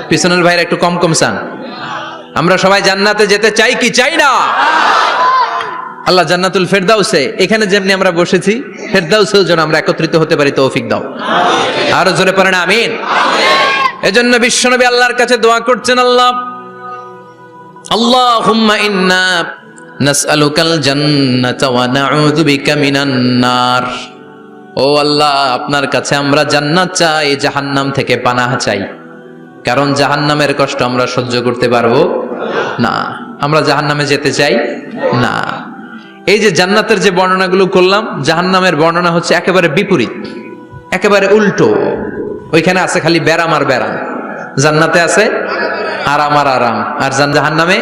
পিছনের ভাইরা একটু কম কম চান। আমরা সবাই জান্নাতে যেতে চাই কি চাই না? আল্লাহ জান্নাতুল ফেরদাউসে, এখানে যেমনি আমরা বসেছি, ফেরদাউসেও যেন আমরা একত্রিত হতে পারি, তৌফিক দাও। আরো জোরে পড়েন আমিন। এজন্য বিশ্বনবী আল্লাহর কাছে দোয়া করছেন, আল্লাহ, আল্লাহুম্মা ইন্না নাসআলুকাল জান্নাতা ওয়া নাউযু বিকা মিনান নার। ও আল্লাহ, আপনার কাছে আমরা জান্নাত চাই, জাহান্নাম থেকে পানাহ চাই। কারণ জাহান্নামের কষ্ট আমরা সহ্য করতে পারবো না। আমরা জাহান্নামে যেতে চাই না। এই যে জান্নাতের যে বর্ণনাগুলো করলাম, জাহান্নামের বর্ণনা হচ্ছে একেবারে বিপরীত, একেবারে উল্টো। ওইখানে আছে খালি ব্যারাম আর ব্যারাম, জান্নাতে আছে আরাম আর আরাম, আর জাহান্নামে